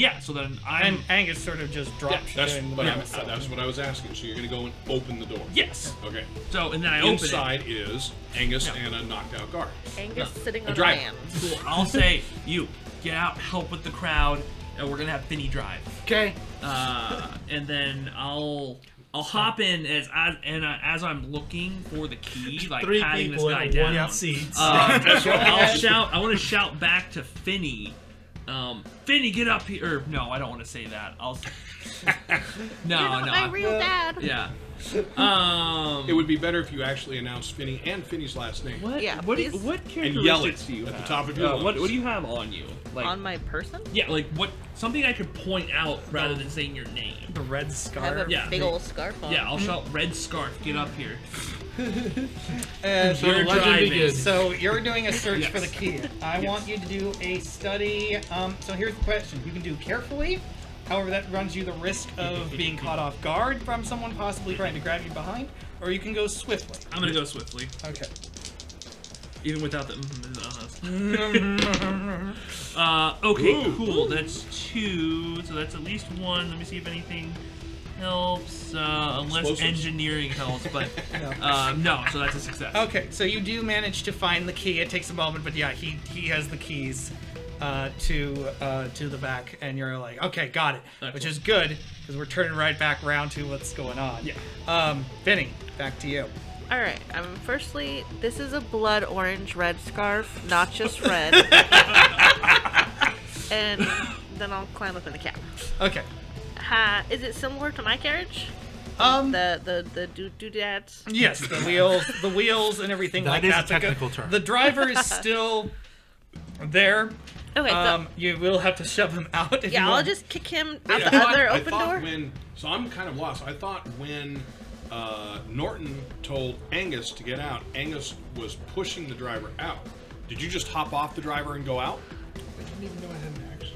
Speaker 3: I'm.
Speaker 2: And Angus sort of just drops
Speaker 1: That's
Speaker 2: in the
Speaker 1: what
Speaker 2: middle.
Speaker 1: that's what I was asking. So you're going to go and open the door.
Speaker 3: Yes.
Speaker 1: Okay.
Speaker 3: So and then I open it.
Speaker 1: Inside is Angus
Speaker 3: Yeah.
Speaker 1: and a knocked out guard.
Speaker 5: Angus sitting on a
Speaker 1: driver.
Speaker 5: man.
Speaker 3: Cool. I'll say you get out, help with the crowd, and we're gonna have Phiney drive.
Speaker 4: Okay.
Speaker 3: And then I'll hop in as I'm looking for the key, like
Speaker 4: 3
Speaker 3: patting this
Speaker 4: people
Speaker 3: guy
Speaker 4: in
Speaker 3: down.
Speaker 4: one seat.
Speaker 3: I'll shout. I want to shout back to Phiney. Phiney, get up here. Or, no, I don't want to say that. No.
Speaker 5: You're not my real dad.
Speaker 3: Yeah.
Speaker 1: It would be better if you actually announced Phiney and Phiney's last name.
Speaker 3: What?
Speaker 5: Yeah,
Speaker 3: What
Speaker 5: please.
Speaker 1: yell it
Speaker 3: characteristics do you
Speaker 1: at the
Speaker 3: have?
Speaker 1: top of your lungs.
Speaker 3: What do you have on you? Like,
Speaker 5: On my person?
Speaker 3: yeah, like what? Something I could point out rather than saying your name.
Speaker 2: The red
Speaker 5: I have
Speaker 2: scarf.
Speaker 5: a
Speaker 3: Yeah.
Speaker 5: big old scarf on.
Speaker 3: Yeah, I'll shout red scarf. Get up here.
Speaker 2: And
Speaker 6: So
Speaker 3: You're
Speaker 6: the legend
Speaker 3: driving.
Speaker 6: begins.
Speaker 2: so you're doing a search
Speaker 1: Yes.
Speaker 2: for the key. I want you to do a study. So here's the question: you can do carefully. However, that runs you the risk of being caught off guard from someone possibly trying to grab you behind, or you can go swiftly.
Speaker 3: I'm gonna go swiftly,
Speaker 2: Okay.
Speaker 3: even without the. Okay,
Speaker 1: Ooh.
Speaker 3: cool. That's 2, so that's at least 1. Let me see if anything helps. Unless
Speaker 1: Explosives.
Speaker 3: engineering helps, but no. So that's a success.
Speaker 2: Okay, so you do manage to find the key. It takes a moment, but yeah, he has the keys to the back, and you're like, okay, got it, which is good because we're turning right back around to what's going on.
Speaker 3: Yeah.
Speaker 2: Phiney, back to you.
Speaker 5: All right. Firstly, this is a blood orange red scarf, not just red. And then I'll climb up in the cab.
Speaker 2: Okay.
Speaker 5: Is it similar to my carriage?
Speaker 2: Um.
Speaker 5: The doodads.
Speaker 2: Yes, the wheels, and everything
Speaker 6: That
Speaker 2: like
Speaker 6: is
Speaker 2: that.
Speaker 6: a technical term.
Speaker 2: The driver is still there.
Speaker 5: Okay. So,
Speaker 2: You will have to shove him out. If you
Speaker 5: yeah, I'll
Speaker 2: want.
Speaker 5: just kick him
Speaker 1: Yeah,
Speaker 5: out the other open door.
Speaker 1: So I'm kind of lost. I thought when Norton told Angus to get out, Angus was pushing the driver out. Did you just hop off the driver and go out?
Speaker 4: I didn't even know I had an action.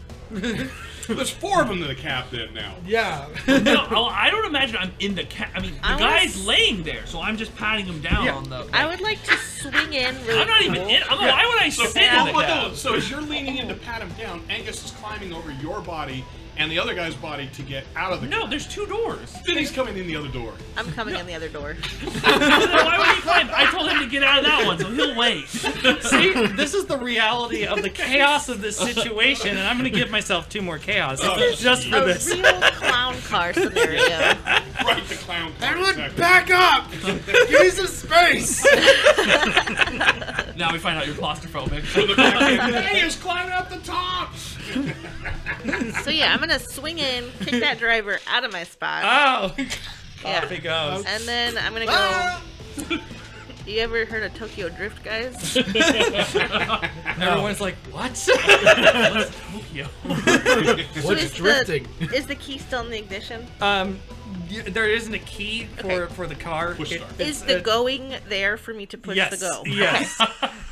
Speaker 1: There's 4 of them in the cab then now.
Speaker 4: Yeah.
Speaker 3: No, I don't imagine I'm in the I mean, the
Speaker 5: I
Speaker 3: guy's
Speaker 5: was-
Speaker 3: laying there, so I'm just patting him down on the.
Speaker 5: I would like to swing in really
Speaker 3: I'm not even
Speaker 5: cool.
Speaker 3: in. Why would I
Speaker 1: So,
Speaker 3: sit in the
Speaker 1: no,
Speaker 3: cab?
Speaker 1: so as you're leaning in to pat him down, Angus is climbing over your body and the other guy's body to get out of the
Speaker 3: No,
Speaker 1: cab.
Speaker 3: there's 2 doors.
Speaker 1: Then he's coming in the other door.
Speaker 5: I'm coming in the other door.
Speaker 3: Why would he climb? I told him to get out of that one, so he'll wait.
Speaker 2: See, this is the reality of the chaos of this situation, and I'm going to give myself 2 more chaos just for
Speaker 5: A
Speaker 2: this.
Speaker 5: real clown car scenario.
Speaker 1: Right, the clown car.
Speaker 4: Everyone,
Speaker 1: Exactly.
Speaker 4: back up! Give me some space!
Speaker 3: Now we find out you're claustrophobic.
Speaker 1: So the back end, Angus climbing up the top!
Speaker 5: So yeah, I'm gonna swing in, kick that driver out of my spot.
Speaker 2: Oh,
Speaker 5: Yeah.
Speaker 2: off he goes.
Speaker 5: And then I'm gonna go.
Speaker 4: Ah!
Speaker 5: You ever heard of Tokyo Drift, guys?
Speaker 2: Everyone's like, what?
Speaker 3: Tokyo.
Speaker 4: What's drifting?
Speaker 5: Is the key still in the ignition?
Speaker 2: There isn't a key for the car.
Speaker 1: Push start.
Speaker 5: Is the going there for me to push
Speaker 2: yes,
Speaker 5: the go?
Speaker 2: Yes,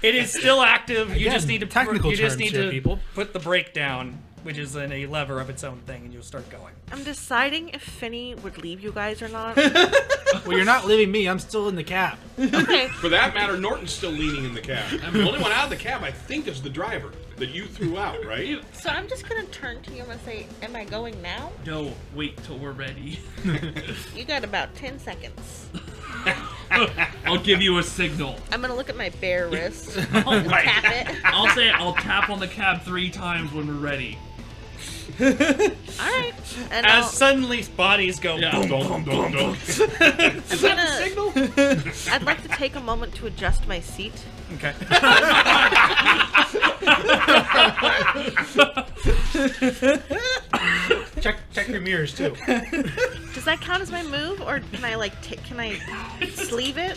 Speaker 2: it is still active. You
Speaker 6: Again,
Speaker 2: just need to
Speaker 6: technical
Speaker 2: you just
Speaker 6: terms
Speaker 2: need
Speaker 6: here,
Speaker 2: to
Speaker 6: people.
Speaker 2: put the brake down, which is a lever of its own thing, and you'll start going.
Speaker 5: I'm deciding if Phiney would leave you guys or not.
Speaker 6: Well, you're not leaving me. I'm still in the cab.
Speaker 5: Okay.
Speaker 1: For that matter, Norton's still leaning in the cab. The only one out of the cab, I think, is the driver that you threw out, right?
Speaker 5: So I'm just gonna turn to you and say, "Am I going now?"
Speaker 3: No, wait till we're ready.
Speaker 5: You got about 10 seconds.
Speaker 3: I'll give you a signal.
Speaker 5: I'm gonna look at my bare wrist,
Speaker 3: All right.
Speaker 5: tap it.
Speaker 3: I'll tap on the cab 3 times when we're ready.
Speaker 5: All right. And
Speaker 2: As suddenly bodies go
Speaker 3: Yeah.
Speaker 2: boom.
Speaker 1: Dum, dum, dum.
Speaker 5: Is that a signal? I'd like to take a moment to adjust my seat.
Speaker 2: Okay.
Speaker 4: Check your mirrors too.
Speaker 5: Does that count as my move, or can I can I sleeve it?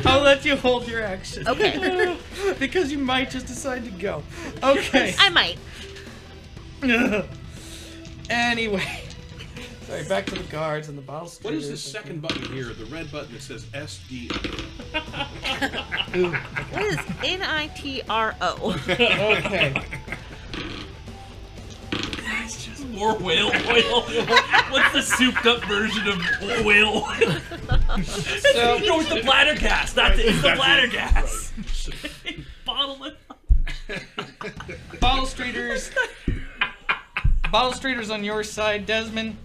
Speaker 2: I'll let you hold your action.
Speaker 5: Okay.
Speaker 2: Because you might just decide to go. Okay.
Speaker 5: I might.
Speaker 2: Anyway. Sorry, back to the guards and the bottle
Speaker 1: What
Speaker 2: streeters.
Speaker 1: is this second button here? The red button that says SD.
Speaker 5: What is NITRO?
Speaker 2: Okay.
Speaker 3: It's just more whale oil. What's the souped up version of whale oil?
Speaker 2: So,
Speaker 3: You know, it's the bladder gas. That's it. It's the
Speaker 1: That's
Speaker 3: bladder
Speaker 1: it.
Speaker 3: gas. Bottle it.
Speaker 2: bottle streeters. Bottle streeters on your side, Desmond.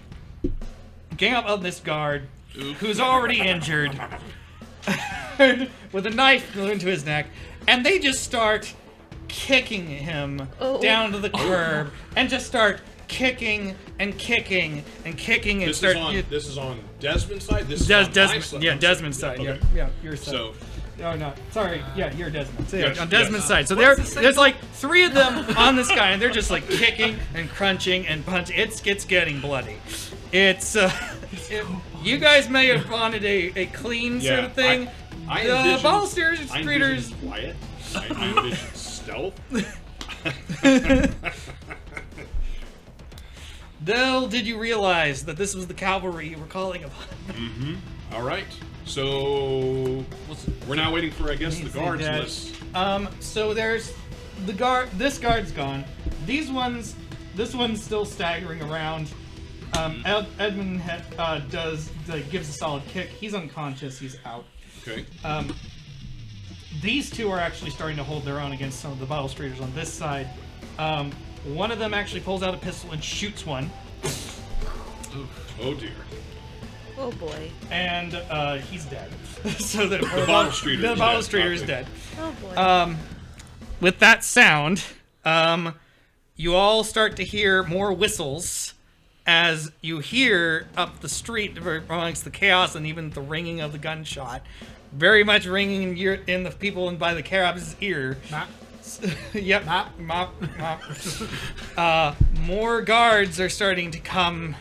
Speaker 2: Gang up on this guard, who's already injured, with a knife into his neck, and they just start kicking him down to the curb, and just start kicking and kicking and kicking and
Speaker 1: This
Speaker 2: start.
Speaker 1: is on Desmond's side. This is on my
Speaker 2: Desmond,
Speaker 1: side.
Speaker 2: yeah, Desmond's side,
Speaker 1: Okay.
Speaker 2: yeah, your side.
Speaker 1: So
Speaker 2: No, no. Sorry. Yeah, you're Desmond. So, yeah,
Speaker 1: Yes,
Speaker 2: on Desmond's
Speaker 1: yes.
Speaker 2: side. So there's like 3 of them on this guy, and they're just like kicking and crunching and punching. It's getting bloody. It's you guys may have wanted a clean sort
Speaker 1: yeah,
Speaker 2: of thing.
Speaker 1: I
Speaker 2: The
Speaker 1: envisioned-
Speaker 2: ball steers,
Speaker 1: I
Speaker 2: streeters.
Speaker 1: envisioned quiet. I envisioned stealth.
Speaker 2: Did you realize that this was the cavalry you were calling upon?
Speaker 1: All right. So we're now waiting for, I guess, the guards list.
Speaker 2: So there's the guard. This guard's gone. This one's still staggering around. Edmund gives a solid kick. He's unconscious. He's out.
Speaker 1: Okay.
Speaker 2: These two are actually starting to hold their own against some of the Battle Streeters on this side. One of them actually pulls out a pistol and shoots one.
Speaker 1: Oh dear.
Speaker 5: Oh boy.
Speaker 2: And he's dead. So the
Speaker 1: Battle Streeter.
Speaker 2: The Battle Streeter is dead.
Speaker 5: Oh boy.
Speaker 2: With that sound, you all start to hear more whistles as you hear up the street amongst the chaos and even the ringing of the gunshot. Very much ringing in the people by the carab's ear.
Speaker 6: Mop.
Speaker 2: Yep. Mop. More guards are starting to come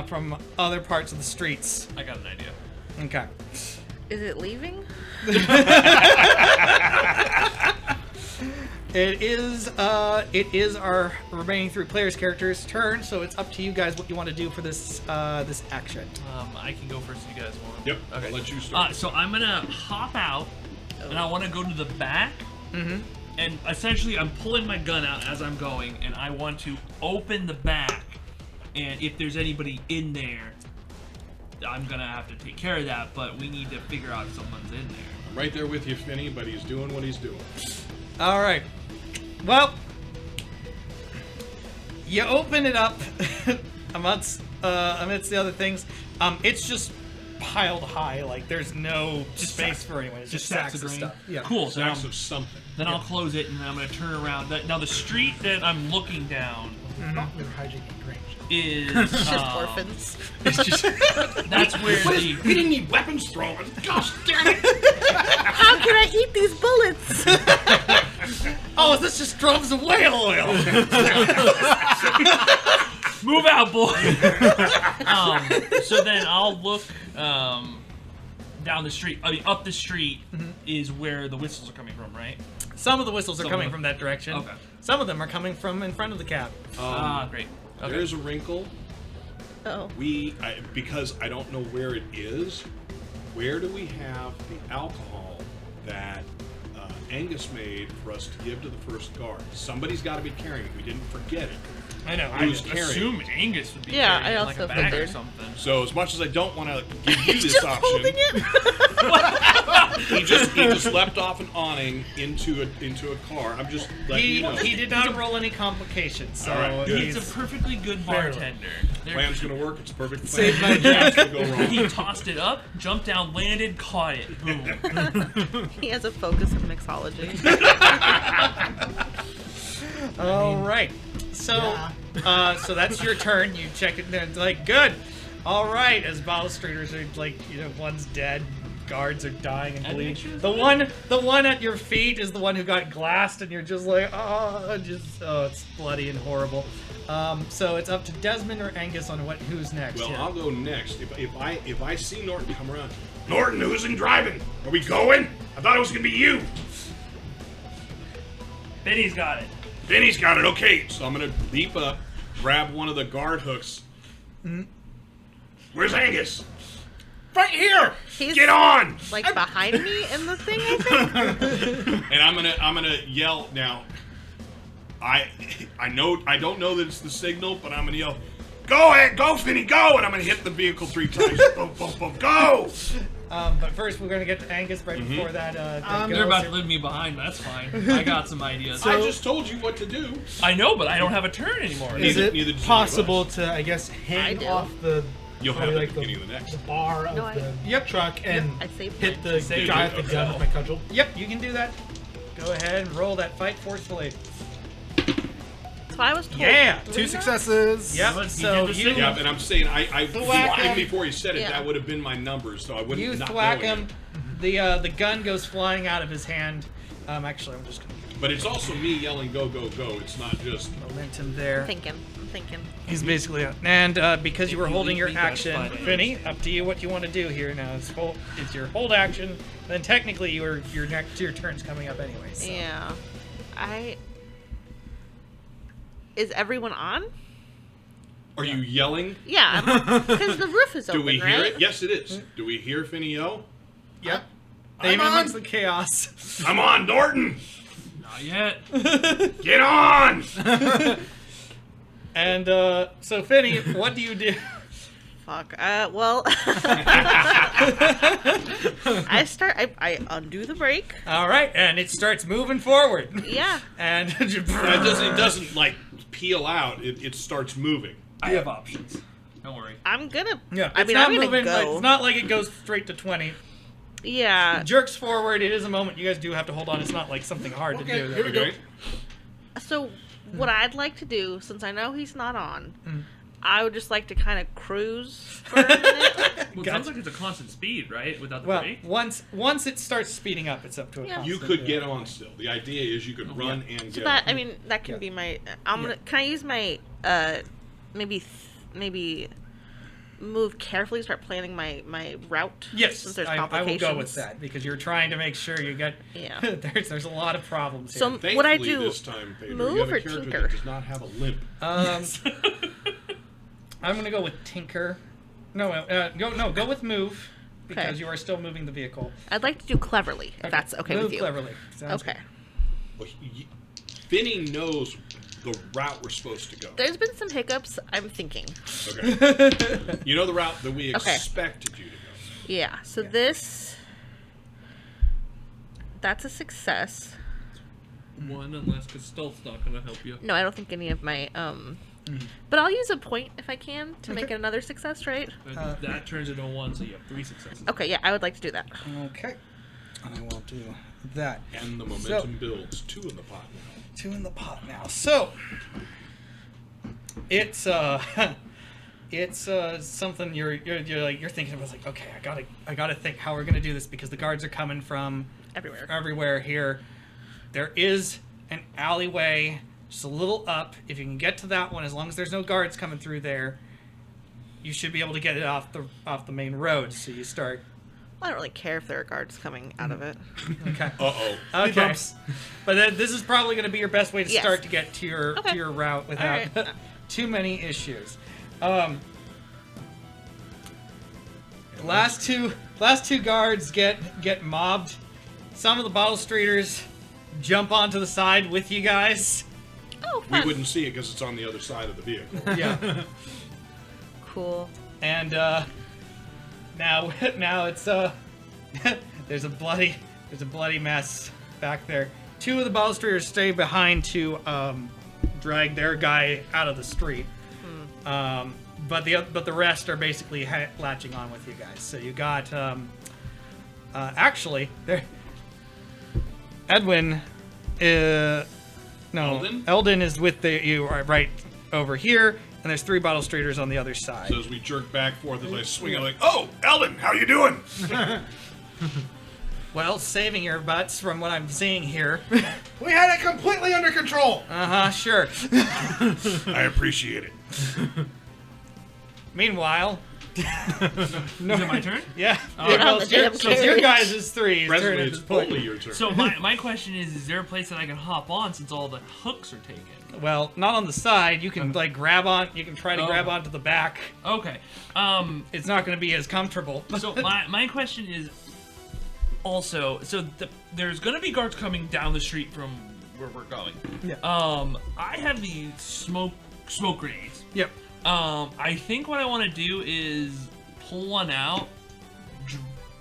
Speaker 2: from other parts of the streets.
Speaker 3: I got an idea.
Speaker 2: Okay.
Speaker 5: Is it leaving?
Speaker 2: It is our remaining 3 players' characters' turn, so it's up to you guys what you want to do for this action.
Speaker 3: I can go first if you guys want.
Speaker 1: Yep.
Speaker 3: Okay.
Speaker 1: I'll let you start.
Speaker 3: So I'm gonna hop out, and I want to go to the back. Mm-hmm. And essentially, I'm pulling my gun out as I'm going, and I want to open the back. And if there's anybody in there, I'm gonna have to take care of that. But we need to figure out if someone's in there.
Speaker 1: I'm right there with you, Phiney, but he's doing what he's doing.
Speaker 2: All right. Well, you open it up amidst the other things. It's just piled high. Like there's no space for anyone. It's just sacks of
Speaker 3: grain.
Speaker 2: stuff. Yeah.
Speaker 3: Cool. So
Speaker 1: Sacks of something.
Speaker 3: then I'll close it, and then I'm gonna turn around. Now the street that I'm looking down
Speaker 4: We were hijacking range.
Speaker 3: is
Speaker 5: It's just orphans.
Speaker 3: that's where the
Speaker 1: We didn't need weapons thrown. Gosh damn it!
Speaker 5: How can I eat these bullets?
Speaker 2: Oh, this just droves of whale oil.
Speaker 3: move out, boy. So then I'll look down the street. I mean, up the street is where the whistles are coming from, right?
Speaker 2: Some of the whistles are
Speaker 3: Some
Speaker 2: coming
Speaker 3: of them.
Speaker 2: from that direction.
Speaker 3: Okay.
Speaker 2: Some of them are coming from in front of the cab.
Speaker 3: Great. Okay.
Speaker 1: There's a wrinkle.
Speaker 5: Oh.
Speaker 1: Because I don't know where it is. Where do we have the alcohol that Angus made for us to give to the first guard? Somebody's got to be carrying it. We didn't forget it.
Speaker 2: I know.
Speaker 1: Who's carrying?
Speaker 3: Assumed Angus would be
Speaker 5: Yeah,
Speaker 3: carrying
Speaker 5: I
Speaker 3: it like
Speaker 5: also
Speaker 3: a bag or
Speaker 5: figured.
Speaker 3: something.
Speaker 1: So as much as I don't want to give you
Speaker 5: He's
Speaker 1: this
Speaker 5: just
Speaker 1: option,
Speaker 5: holding it.
Speaker 1: he just leapt off an awning into a car. I'm just letting you know.
Speaker 2: He did not roll any complications, so
Speaker 1: All right, good.
Speaker 3: He's a perfectly good bartender.
Speaker 1: Plan's gonna work. It's a perfect plan.
Speaker 2: Save my
Speaker 1: Nothing's gonna go wrong.
Speaker 3: He tossed it up, jumped down, landed, caught it. Boom.
Speaker 5: He has a focus in mixology.
Speaker 2: All right. So, so that's your turn. You check it, and it's like, good. All right. As Battle Streeters are like, one's dead, guards are dying and bleeding. The one at your feet is the one who got glassed, and you're just like, it's bloody and horrible. So it's up to Desmond or Angus on who's next.
Speaker 1: Well,
Speaker 2: here.
Speaker 1: I'll go next. If I see Norton come around, Norton, who's in driving? Are we going? I thought it was gonna be you.
Speaker 3: Benny's got it.
Speaker 1: Benny's got it. Okay, so I'm gonna leap up, grab one of the guard hooks. Where's Angus? Right here.
Speaker 5: He's
Speaker 1: Get on!
Speaker 5: like behind me in the thing, I think.
Speaker 1: And I'm gonna yell now. I don't know that it's the signal, but I'm gonna yell, "Go ahead, go, Phiney, go!" And I'm gonna hit the vehicle 3 times. Boom, boom, boom, go!
Speaker 2: But first, we're going to get to Angus right before that.
Speaker 3: They're about to leave me behind. That's fine. I got some ideas.
Speaker 1: I just told you what to do.
Speaker 3: I know, but I don't have a turn anymore.
Speaker 4: Is
Speaker 1: Neither
Speaker 4: it
Speaker 1: does any of
Speaker 4: possible
Speaker 1: us.
Speaker 4: to, I guess,
Speaker 5: I
Speaker 4: hang
Speaker 5: do.
Speaker 4: off the
Speaker 1: You'll have
Speaker 4: probably
Speaker 1: it at the beginning of the
Speaker 4: the
Speaker 1: next.
Speaker 4: bar of
Speaker 5: No, I-
Speaker 4: the truck and
Speaker 5: I saved
Speaker 4: hit
Speaker 5: mine.
Speaker 4: the
Speaker 3: Saved
Speaker 4: guy
Speaker 3: it,
Speaker 4: with the gun
Speaker 3: okay.
Speaker 4: with my cudgel?
Speaker 2: Yep, you can do that. Go ahead and roll that fight forcefully.
Speaker 5: So I was told.
Speaker 2: Yeah,
Speaker 5: to do
Speaker 4: 2
Speaker 5: that?
Speaker 4: successes.
Speaker 2: Yep.
Speaker 3: He
Speaker 2: So
Speaker 3: did the
Speaker 2: you
Speaker 3: signal.
Speaker 1: Yeah, and I'm saying
Speaker 2: Thwack him.
Speaker 1: before he said it,
Speaker 5: Yeah.
Speaker 1: that would have been my numbers, so I wouldn't.
Speaker 2: you
Speaker 1: not
Speaker 2: thwack
Speaker 1: knowing
Speaker 2: him.
Speaker 1: it.
Speaker 2: The gun goes flying out of his hand. Actually, I'm just going to
Speaker 1: But it's also me yelling, "Go, go, go!" It's not just.
Speaker 2: momentum there.
Speaker 5: I'm thinking.
Speaker 2: He's basically out. And because you were
Speaker 3: you
Speaker 2: holding
Speaker 3: leave
Speaker 2: your
Speaker 3: me, that's
Speaker 2: action,
Speaker 3: fine.
Speaker 2: Phiney, up to you what you want to do here now. It's your hold action. Then technically your turn's coming up anyway. So.
Speaker 5: Yeah. Is everyone on?
Speaker 1: Are you yelling?
Speaker 5: Yeah, because the roof is open,
Speaker 1: Do we hear
Speaker 5: right?
Speaker 1: it? Yes, it is. Do we hear Phiney yell?
Speaker 2: Yep.
Speaker 4: I'm
Speaker 2: Aim
Speaker 4: on.
Speaker 2: amongst the chaos.
Speaker 1: Come on, Norton!
Speaker 3: Not yet.
Speaker 1: Get on!
Speaker 2: And so, Phiney, what do you do?
Speaker 5: Fuck. Well, I undo the brake.
Speaker 2: All right, and it starts moving forward.
Speaker 5: Yeah.
Speaker 2: And
Speaker 1: It doesn't like peel out. It starts moving.
Speaker 3: I have options. Don't worry.
Speaker 5: I'm gonna.
Speaker 2: yeah,
Speaker 5: I
Speaker 2: it's
Speaker 5: mean,
Speaker 2: not
Speaker 5: I'm gonna
Speaker 2: moving. Like,
Speaker 5: go.
Speaker 2: it's not like it goes straight to 20.
Speaker 5: Yeah.
Speaker 2: Jerks forward. It is a moment you guys do have to hold on. It's not like something hard to
Speaker 4: Okay,
Speaker 2: do.
Speaker 4: here we go.
Speaker 1: Okay.
Speaker 5: So, what I'd like to do, since I know he's not on, I would just like to kind of cruise for a minute.
Speaker 3: Well, it sounds like it's a constant speed, right? Without the
Speaker 2: Well,
Speaker 3: brake.
Speaker 2: once it starts speeding up, it's up to a
Speaker 5: Yeah.
Speaker 1: You
Speaker 2: constant,
Speaker 1: could
Speaker 2: yeah.
Speaker 1: get on still. The idea is you could run and
Speaker 5: So
Speaker 1: get
Speaker 5: that,
Speaker 1: on.
Speaker 5: I mean, that can
Speaker 2: Yeah.
Speaker 5: be my. I'm gonna. Can I use my maybe move carefully? Start planning my route.
Speaker 2: Yes,
Speaker 5: Since there's
Speaker 2: I will
Speaker 5: complications.
Speaker 2: go with that because you're trying to make sure you get.
Speaker 5: Yeah.
Speaker 2: there's a lot of problems here.
Speaker 5: So
Speaker 1: Thankfully,
Speaker 5: what I do?
Speaker 1: this time, Pedro,
Speaker 5: move
Speaker 1: you have
Speaker 5: or
Speaker 1: a character
Speaker 5: tinker?
Speaker 1: that does not have a limp.
Speaker 2: I'm gonna go with tinker. Go with move because
Speaker 5: Okay.
Speaker 2: you are still moving the vehicle.
Speaker 5: I'd like to do cleverly. If that's okay
Speaker 2: move
Speaker 5: with you.
Speaker 2: cleverly. Sounds
Speaker 5: Okay.
Speaker 1: Well, Phiney knows the route we're supposed to go.
Speaker 5: There's been some hiccups. I'm thinking.
Speaker 1: Okay. You know the route that we
Speaker 5: Okay.
Speaker 1: expected you to go.
Speaker 5: Yeah. So this. That's a success.
Speaker 3: One, unless because stealth's not gonna help you.
Speaker 5: No, I don't think any of my But I'll use a point if I can to make it another success, right?
Speaker 3: But that turns into a 1, so you have 3 successes.
Speaker 5: Okay, yeah, I would like to do that.
Speaker 2: Okay. I will do that.
Speaker 1: And the momentum builds. 2 in the pot now.
Speaker 2: 2 in the pot now. So it's it's something you're thinking about. It's like, okay, I gotta think how we're gonna do this because the guards are coming from everywhere here. There is an alleyway just a little up. If you can get to that one, as long as there's no guards coming through there, you should be able to get it off the main road. So you start.
Speaker 5: I don't really care if there are guards coming out of it.
Speaker 2: Okay.
Speaker 1: Uh-oh.
Speaker 2: Okay.
Speaker 4: Bumps.
Speaker 2: But then this is probably going to be your best way to
Speaker 5: Yes.
Speaker 2: start to get to your
Speaker 5: Okay.
Speaker 2: route without
Speaker 5: All right.
Speaker 2: too many issues. Last two guards get mobbed. Some of the bottle streeters jump onto the side with you guys.
Speaker 5: Oh,
Speaker 1: We
Speaker 5: fun.
Speaker 1: wouldn't see it because it's on the other side of the vehicle.
Speaker 2: Yeah.
Speaker 5: Cool.
Speaker 2: And now it's there's a bloody mess back there. 2 of the bottle streeters stay behind to drag their guy out of the street. But the rest are basically latching on with you guys. So you got actually there. Edwin,
Speaker 1: Eldon?
Speaker 2: Eldon is with you right over here, and there's 3 bottle streeters on the other side.
Speaker 1: So as we jerk back forth, as I swing, I'm like, "Oh, Eldon, how you doing?"
Speaker 2: Well, saving your butts from what I'm seeing here.
Speaker 4: We had it completely under control.
Speaker 2: Sure.
Speaker 1: I appreciate it.
Speaker 2: Meanwhile,
Speaker 3: Is it my turn?
Speaker 2: yeah.
Speaker 5: Get on the damn
Speaker 2: So your
Speaker 5: carriage.
Speaker 2: guys is 3's turn
Speaker 1: Presently,
Speaker 2: at
Speaker 1: it's
Speaker 2: this point.
Speaker 1: only your turn.
Speaker 3: So my question is there a place that I can hop on since all the hooks are taken?
Speaker 2: Well, not on the side. You can grab on. You can try to
Speaker 3: Oh.
Speaker 2: grab onto the back.
Speaker 3: Okay.
Speaker 2: It's not going to be as comfortable.
Speaker 3: So my question is also, so there's gonna be guards coming down the street from where we're going.
Speaker 2: Yeah.
Speaker 3: I have these smoke grenades.
Speaker 2: Yep.
Speaker 3: I think what I want to do is pull one out,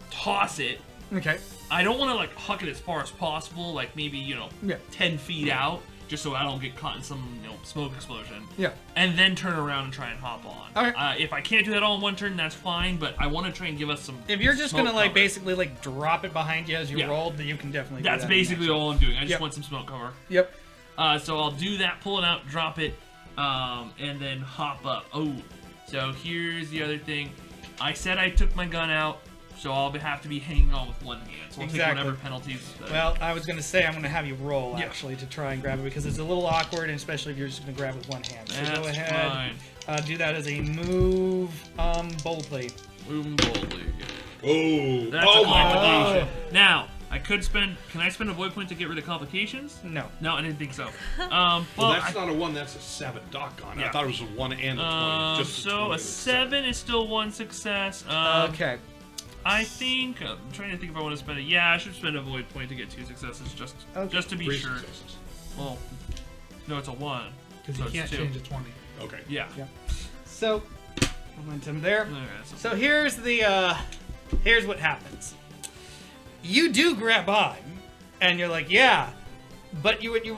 Speaker 3: toss it.
Speaker 2: Okay.
Speaker 3: I don't want to like huck it as far as possible, like maybe
Speaker 2: Yeah.
Speaker 3: 10 feet out, just so I don't get caught in some smoke explosion.
Speaker 2: Yeah.
Speaker 3: And then turn around and try and hop on.
Speaker 2: Okay.
Speaker 3: If I can't do that all in one turn, that's fine. But I want to try and give us some.
Speaker 2: If you're just
Speaker 3: smoke
Speaker 2: gonna like
Speaker 3: cover.
Speaker 2: basically like drop it behind you as you
Speaker 3: Yeah.
Speaker 2: rolled, then you can definitely.
Speaker 3: That's
Speaker 2: do that in
Speaker 3: basically
Speaker 2: action.
Speaker 3: all I'm doing. I just
Speaker 2: Yep.
Speaker 3: want some smoke cover.
Speaker 2: Yep.
Speaker 3: So I'll do that, pull it out, drop it, and then hop up. Oh, so here's the other thing. I said I took my gun out, so I'll have to be hanging on with one hand. So I'll take
Speaker 2: Exactly.
Speaker 3: whatever penalties.
Speaker 2: Well, I was gonna say I'm gonna have you roll
Speaker 3: Yeah.
Speaker 2: actually to try and grab it because it's a little awkward, and especially if you're just gonna grab with one hand. So
Speaker 3: That's
Speaker 2: go ahead.
Speaker 3: fine.
Speaker 2: Do that as a move boldly.
Speaker 3: Moving boldly.
Speaker 1: Oh,
Speaker 3: That's
Speaker 1: oh
Speaker 3: a
Speaker 1: my
Speaker 3: complication. Now, I could spend. Can I spend a void point to get rid of complications?
Speaker 2: No.
Speaker 3: No, I didn't think so.
Speaker 1: Well, that's not a 1, that's a 7. Doggone it.
Speaker 3: Yeah.
Speaker 1: I thought it was a 1 and a 20. Just
Speaker 3: So
Speaker 1: 20
Speaker 3: a 7 is still 1 success.
Speaker 2: Okay.
Speaker 3: I think I'm trying to think if I want to spend it. Yeah, I should spend a void point to get 2 successes, just to be
Speaker 1: 3
Speaker 3: sure.
Speaker 1: successes.
Speaker 3: Well, no, it's a 1.
Speaker 4: Because
Speaker 3: So
Speaker 4: you
Speaker 3: it's
Speaker 4: can't
Speaker 3: 2.
Speaker 4: change a 20.
Speaker 1: Okay.
Speaker 3: Yeah.
Speaker 2: So, momentum there.
Speaker 3: Okay,
Speaker 2: So here's here's what happens. You do grab on, and you're like, yeah, but what you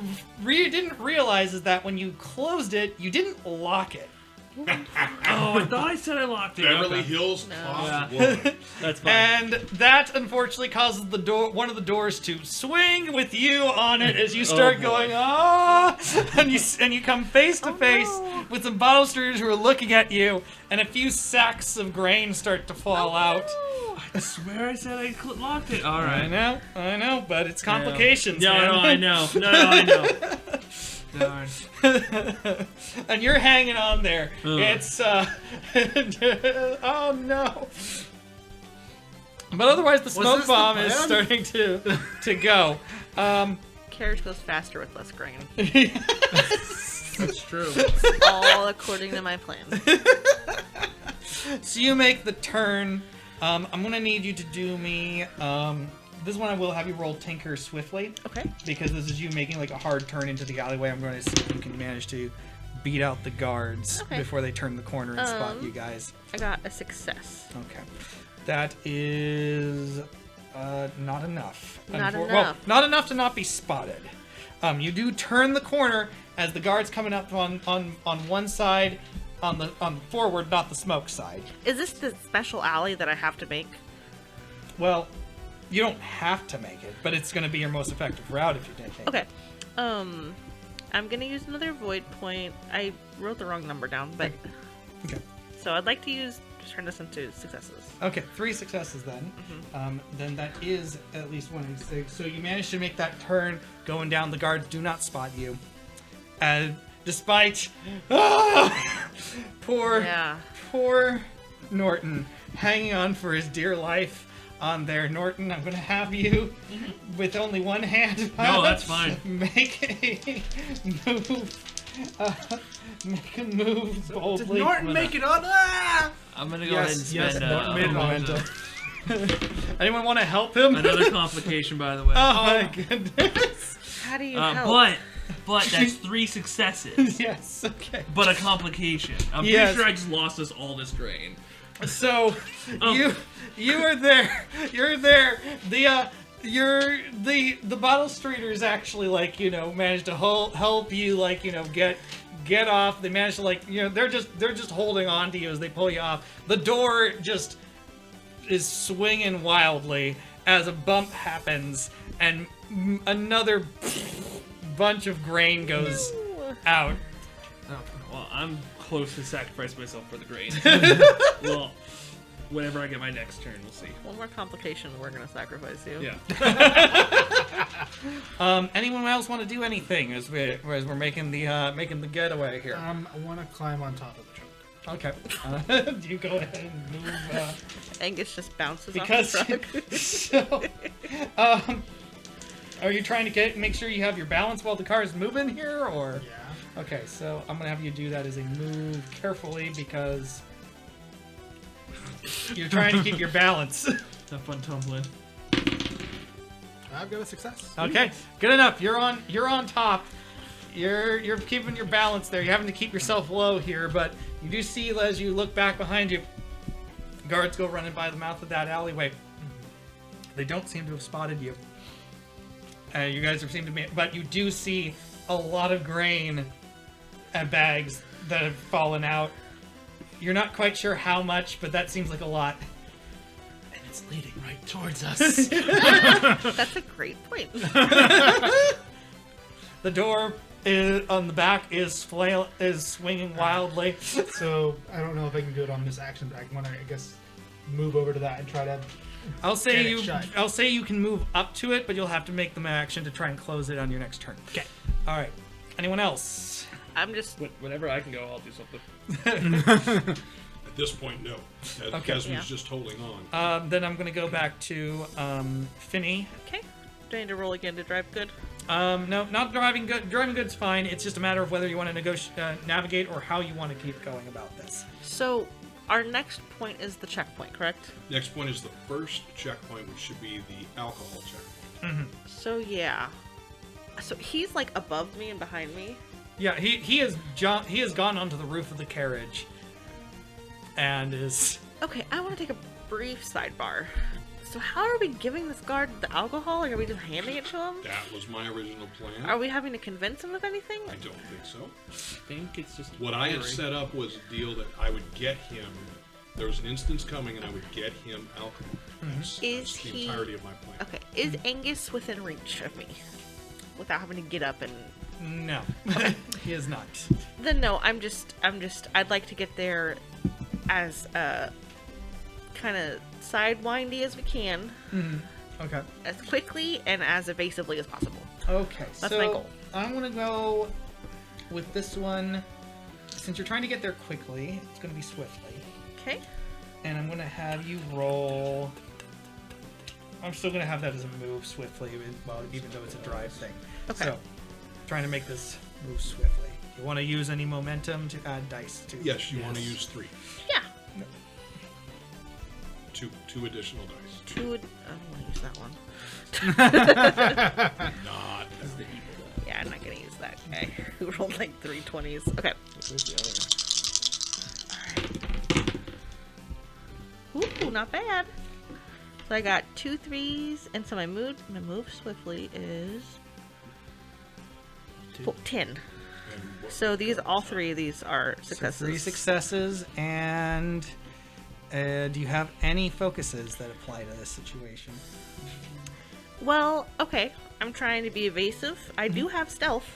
Speaker 2: didn't realize is that when you closed it, you didn't lock it.
Speaker 3: Oh, I thought I said I locked it.
Speaker 1: Beverly
Speaker 3: Okay.
Speaker 1: Hills
Speaker 5: No.
Speaker 1: Cost
Speaker 3: Yeah.
Speaker 1: Woman.
Speaker 3: That's fine.
Speaker 2: And that unfortunately causes one of the doors to swing with you on it as you start
Speaker 3: boy.
Speaker 2: going, and you come face to face
Speaker 5: no.
Speaker 2: with some bottle streeters who are looking at you, and a few sacks of grain start to fall out.
Speaker 3: I swear I said I locked it. All
Speaker 2: I
Speaker 3: right.
Speaker 2: know, but it's complications.
Speaker 3: No,
Speaker 2: man.
Speaker 3: no, I know. No, I know. Darn.
Speaker 2: And you're hanging on there.
Speaker 3: Ugh.
Speaker 2: It's oh no. But otherwise, the smoke
Speaker 6: this the
Speaker 2: bomb is
Speaker 6: plan?
Speaker 2: starting to go.
Speaker 5: Carriage goes faster with less grain.
Speaker 6: That's true.
Speaker 5: All according to my plan.
Speaker 2: So you make the turn. I'm gonna need you to do me. This one I will have you roll Tinker swiftly,
Speaker 5: Okay.
Speaker 2: because this is you making like a hard turn into the alleyway. I'm going to see if you can manage to beat out the guards
Speaker 5: Okay.
Speaker 2: before they turn the corner and spot you guys.
Speaker 5: I got a success.
Speaker 2: Okay. That is not enough.
Speaker 5: Not
Speaker 2: Well,
Speaker 5: enough.
Speaker 2: not enough to not be spotted. You do turn the corner as the guard's coming up on one side, on forward, not the smoke side.
Speaker 5: Is this the special alley that I have to make?
Speaker 2: Well, you don't have to make it, but it's going to be your most effective route if you did make it.
Speaker 5: Okay. I'm gonna use another void point. I wrote the wrong number down, but
Speaker 2: Okay.
Speaker 5: so I'd like to turn this into successes.
Speaker 2: Okay, 3 successes then. Then that is at least 186. So you managed to make that turn going down. The guards do not spot you. Despite poor Norton hanging on for his dear life on there. Norton, I'm going to have you with only one hand.
Speaker 3: No, that's fine.
Speaker 2: Make a move. Make a move boldly.
Speaker 6: Did Norton make it on? Ah!
Speaker 3: I'm gonna go ahead and
Speaker 6: Yes,
Speaker 3: spend
Speaker 6: Norton made it on.
Speaker 2: momentum. Anyone want to help him?
Speaker 3: another complication, by the way.
Speaker 2: Oh my goodness.
Speaker 5: How do you help?
Speaker 3: But that's 3 successes.
Speaker 2: Yes, okay.
Speaker 3: But a complication. I'm
Speaker 2: Yes.
Speaker 3: pretty sure I just lost us all this grain.
Speaker 2: So you are there. You're there. The bottle streeters actually managed to help you get off. They managed to they're just holding on to you as they pull you off. The door just is swinging wildly as a bump happens and another bunch of grain goes out.
Speaker 3: Oh, well, I'm close to sacrifice myself for the grain. Well, whenever I get my next turn, we'll see.
Speaker 5: One more complication, we're gonna sacrifice you.
Speaker 3: Yeah.
Speaker 2: Anyone else want to do anything as we're making the getaway here?
Speaker 4: I want to climb on top of the truck.
Speaker 2: Okay. Do you go ahead and move?
Speaker 5: Angus just bounces
Speaker 2: Because
Speaker 5: off the truck.
Speaker 2: are you trying to make sure you have your balance while the car is moving here, or?
Speaker 4: Yeah.
Speaker 2: Okay, so I'm gonna have you do that as a move carefully because you're trying to keep your balance.
Speaker 3: Have fun tumbling.
Speaker 4: I've got a success.
Speaker 2: Okay, good enough. You're on top. You're keeping your balance there. You're having to keep yourself low here, but you do see as you look back behind you, guards go running by the mouth of that alleyway. They don't seem to have spotted you. You guys seem to be, but you do see a lot of grain and bags that have fallen out. You're not quite sure how much, but that seems like a lot. And it's leading right towards us.
Speaker 5: That's a great point.
Speaker 2: The door on the back is swinging wildly.
Speaker 4: So I don't know if I can do it on this action, but I want to, I guess, move over to that and try to.
Speaker 2: I'll say
Speaker 4: Get it shut.
Speaker 2: you can move up to it, but you'll have to make the action to try and close it on your next turn.
Speaker 4: Okay.
Speaker 2: All right. Anyone else?
Speaker 5: I'm just
Speaker 3: Whenever I can go, I'll do something.
Speaker 1: I At this point, no.
Speaker 2: Okay.
Speaker 1: Kesman's
Speaker 5: Yeah.
Speaker 1: just holding on.
Speaker 2: Then I'm going to go back to Phiney.
Speaker 5: Okay. Do I need to roll again to drive good?
Speaker 2: No, not driving good. Driving good's fine. It's just a matter of whether you want to navigate or how you want to keep going about this.
Speaker 5: So, our next point is the checkpoint, correct?
Speaker 1: Next point is the first checkpoint, which should be the alcohol checkpoint.
Speaker 5: So, yeah. So, he's like above me and behind me.
Speaker 2: Yeah, he has gone onto the roof of the carriage, and is.
Speaker 5: Okay, I want to take a brief sidebar. So, how are we giving this guard the alcohol, or are we just handing it to him?
Speaker 1: That was my original plan.
Speaker 5: Are we having to convince him of anything?
Speaker 1: I don't think so.
Speaker 3: I think it's just
Speaker 1: What I had
Speaker 3: theory.
Speaker 1: set up was a deal that I would get him. There was an instance coming, and I would get him alcohol. That's
Speaker 5: Is
Speaker 1: the
Speaker 5: he-
Speaker 1: entirety of my plan.
Speaker 5: Okay, is Angus within reach of me? Without having to get up and...
Speaker 2: No, he is not.
Speaker 5: Then no, I'd like to get there as, kind of sidewindy as we can,
Speaker 2: Okay.
Speaker 5: as quickly and as evasively as possible.
Speaker 2: Okay.
Speaker 5: That's
Speaker 2: so
Speaker 5: my goal.
Speaker 2: I'm gonna go with this one. Since you're trying to get there quickly, it's gonna be swiftly,
Speaker 5: Okay?
Speaker 2: and I'm gonna have you roll. I'm still gonna have that as a move swiftly, even though it's a drive thing.
Speaker 5: Okay.
Speaker 2: So, trying to make this move swiftly. You want to use any momentum to add dice to?
Speaker 1: Yes, you want to use 3.
Speaker 5: Yeah.
Speaker 1: Two additional dice.
Speaker 5: I don't want to use that one.
Speaker 1: Not.
Speaker 5: Yeah, I'm not going to use that guy who rolled like 3 20s. Okay. Ooh, not bad. So I got 2 3s, and so my move swiftly is 10.
Speaker 1: And what-
Speaker 5: So all 3 of these are successes.
Speaker 2: So 3 successes, and do you have any focuses that apply to this situation?
Speaker 5: Well, okay. I'm trying to be evasive. I do have stealth.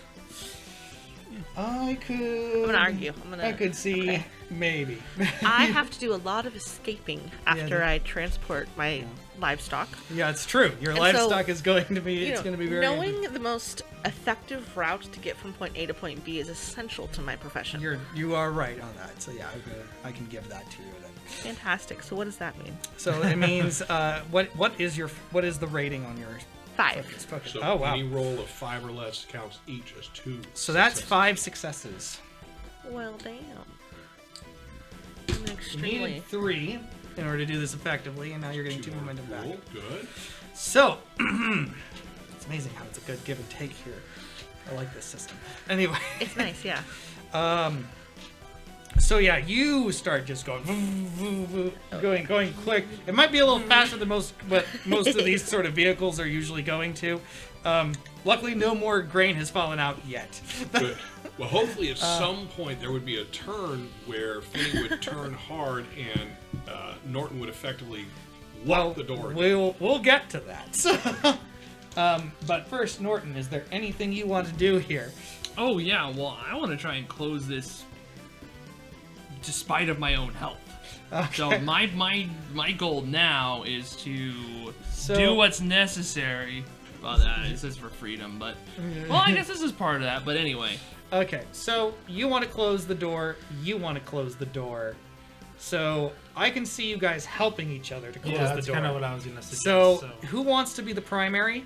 Speaker 2: I could.
Speaker 5: I'm gonna argue.
Speaker 2: I could see
Speaker 5: okay.
Speaker 2: maybe.
Speaker 5: I have to do a lot of escaping after I transport my livestock.
Speaker 2: Yeah, it's true. Your
Speaker 5: And
Speaker 2: livestock
Speaker 5: so,
Speaker 2: is going to be.
Speaker 5: You
Speaker 2: It's
Speaker 5: know,
Speaker 2: going to be very.
Speaker 5: knowing the most effective route to get from point A to point B is essential to my profession.
Speaker 2: You are right on that. So yeah, I can give that to you then.
Speaker 5: Fantastic. So what does that mean?
Speaker 2: So it means what is the rating on your
Speaker 5: 5.
Speaker 2: focus?
Speaker 1: So
Speaker 2: Oh wow.
Speaker 1: any roll of 5 or less counts each as 2.
Speaker 2: So that's
Speaker 1: successes.
Speaker 2: 5 successes.
Speaker 5: Well, damn. I'm
Speaker 2: You
Speaker 5: extremely.
Speaker 2: needed 3 in order to do this effectively, and now you're getting 2
Speaker 1: more
Speaker 2: momentum back.
Speaker 1: roll. Good.
Speaker 2: So, it's amazing how it's a good give and take here. I like this system. Anyway,
Speaker 5: It's nice, yeah.
Speaker 2: so yeah, you start just going, going quick. It might be a little faster than most of these sort of vehicles are usually going to. Luckily, no more grain has fallen out yet.
Speaker 1: Good. Well, hopefully at some point there would be a turn where Phiney would turn hard and Norton would effectively lock the door.
Speaker 2: We'll get to that. But first, Norton, is there anything you want to do here?
Speaker 3: Oh yeah, well I want to try and close this despite of my own health. So
Speaker 2: Okay.
Speaker 3: my goal now is to
Speaker 2: So-
Speaker 3: do what's necessary. Well, that it says for freedom, but well, I guess this is part of that. But anyway,
Speaker 2: Okay, so you want to close the door. You want to close the door. So I can see you guys helping each other to close
Speaker 4: Yeah,
Speaker 2: the
Speaker 4: that's
Speaker 2: door.
Speaker 4: kind of what I was gonna suggest.
Speaker 2: So, who wants to be the primary,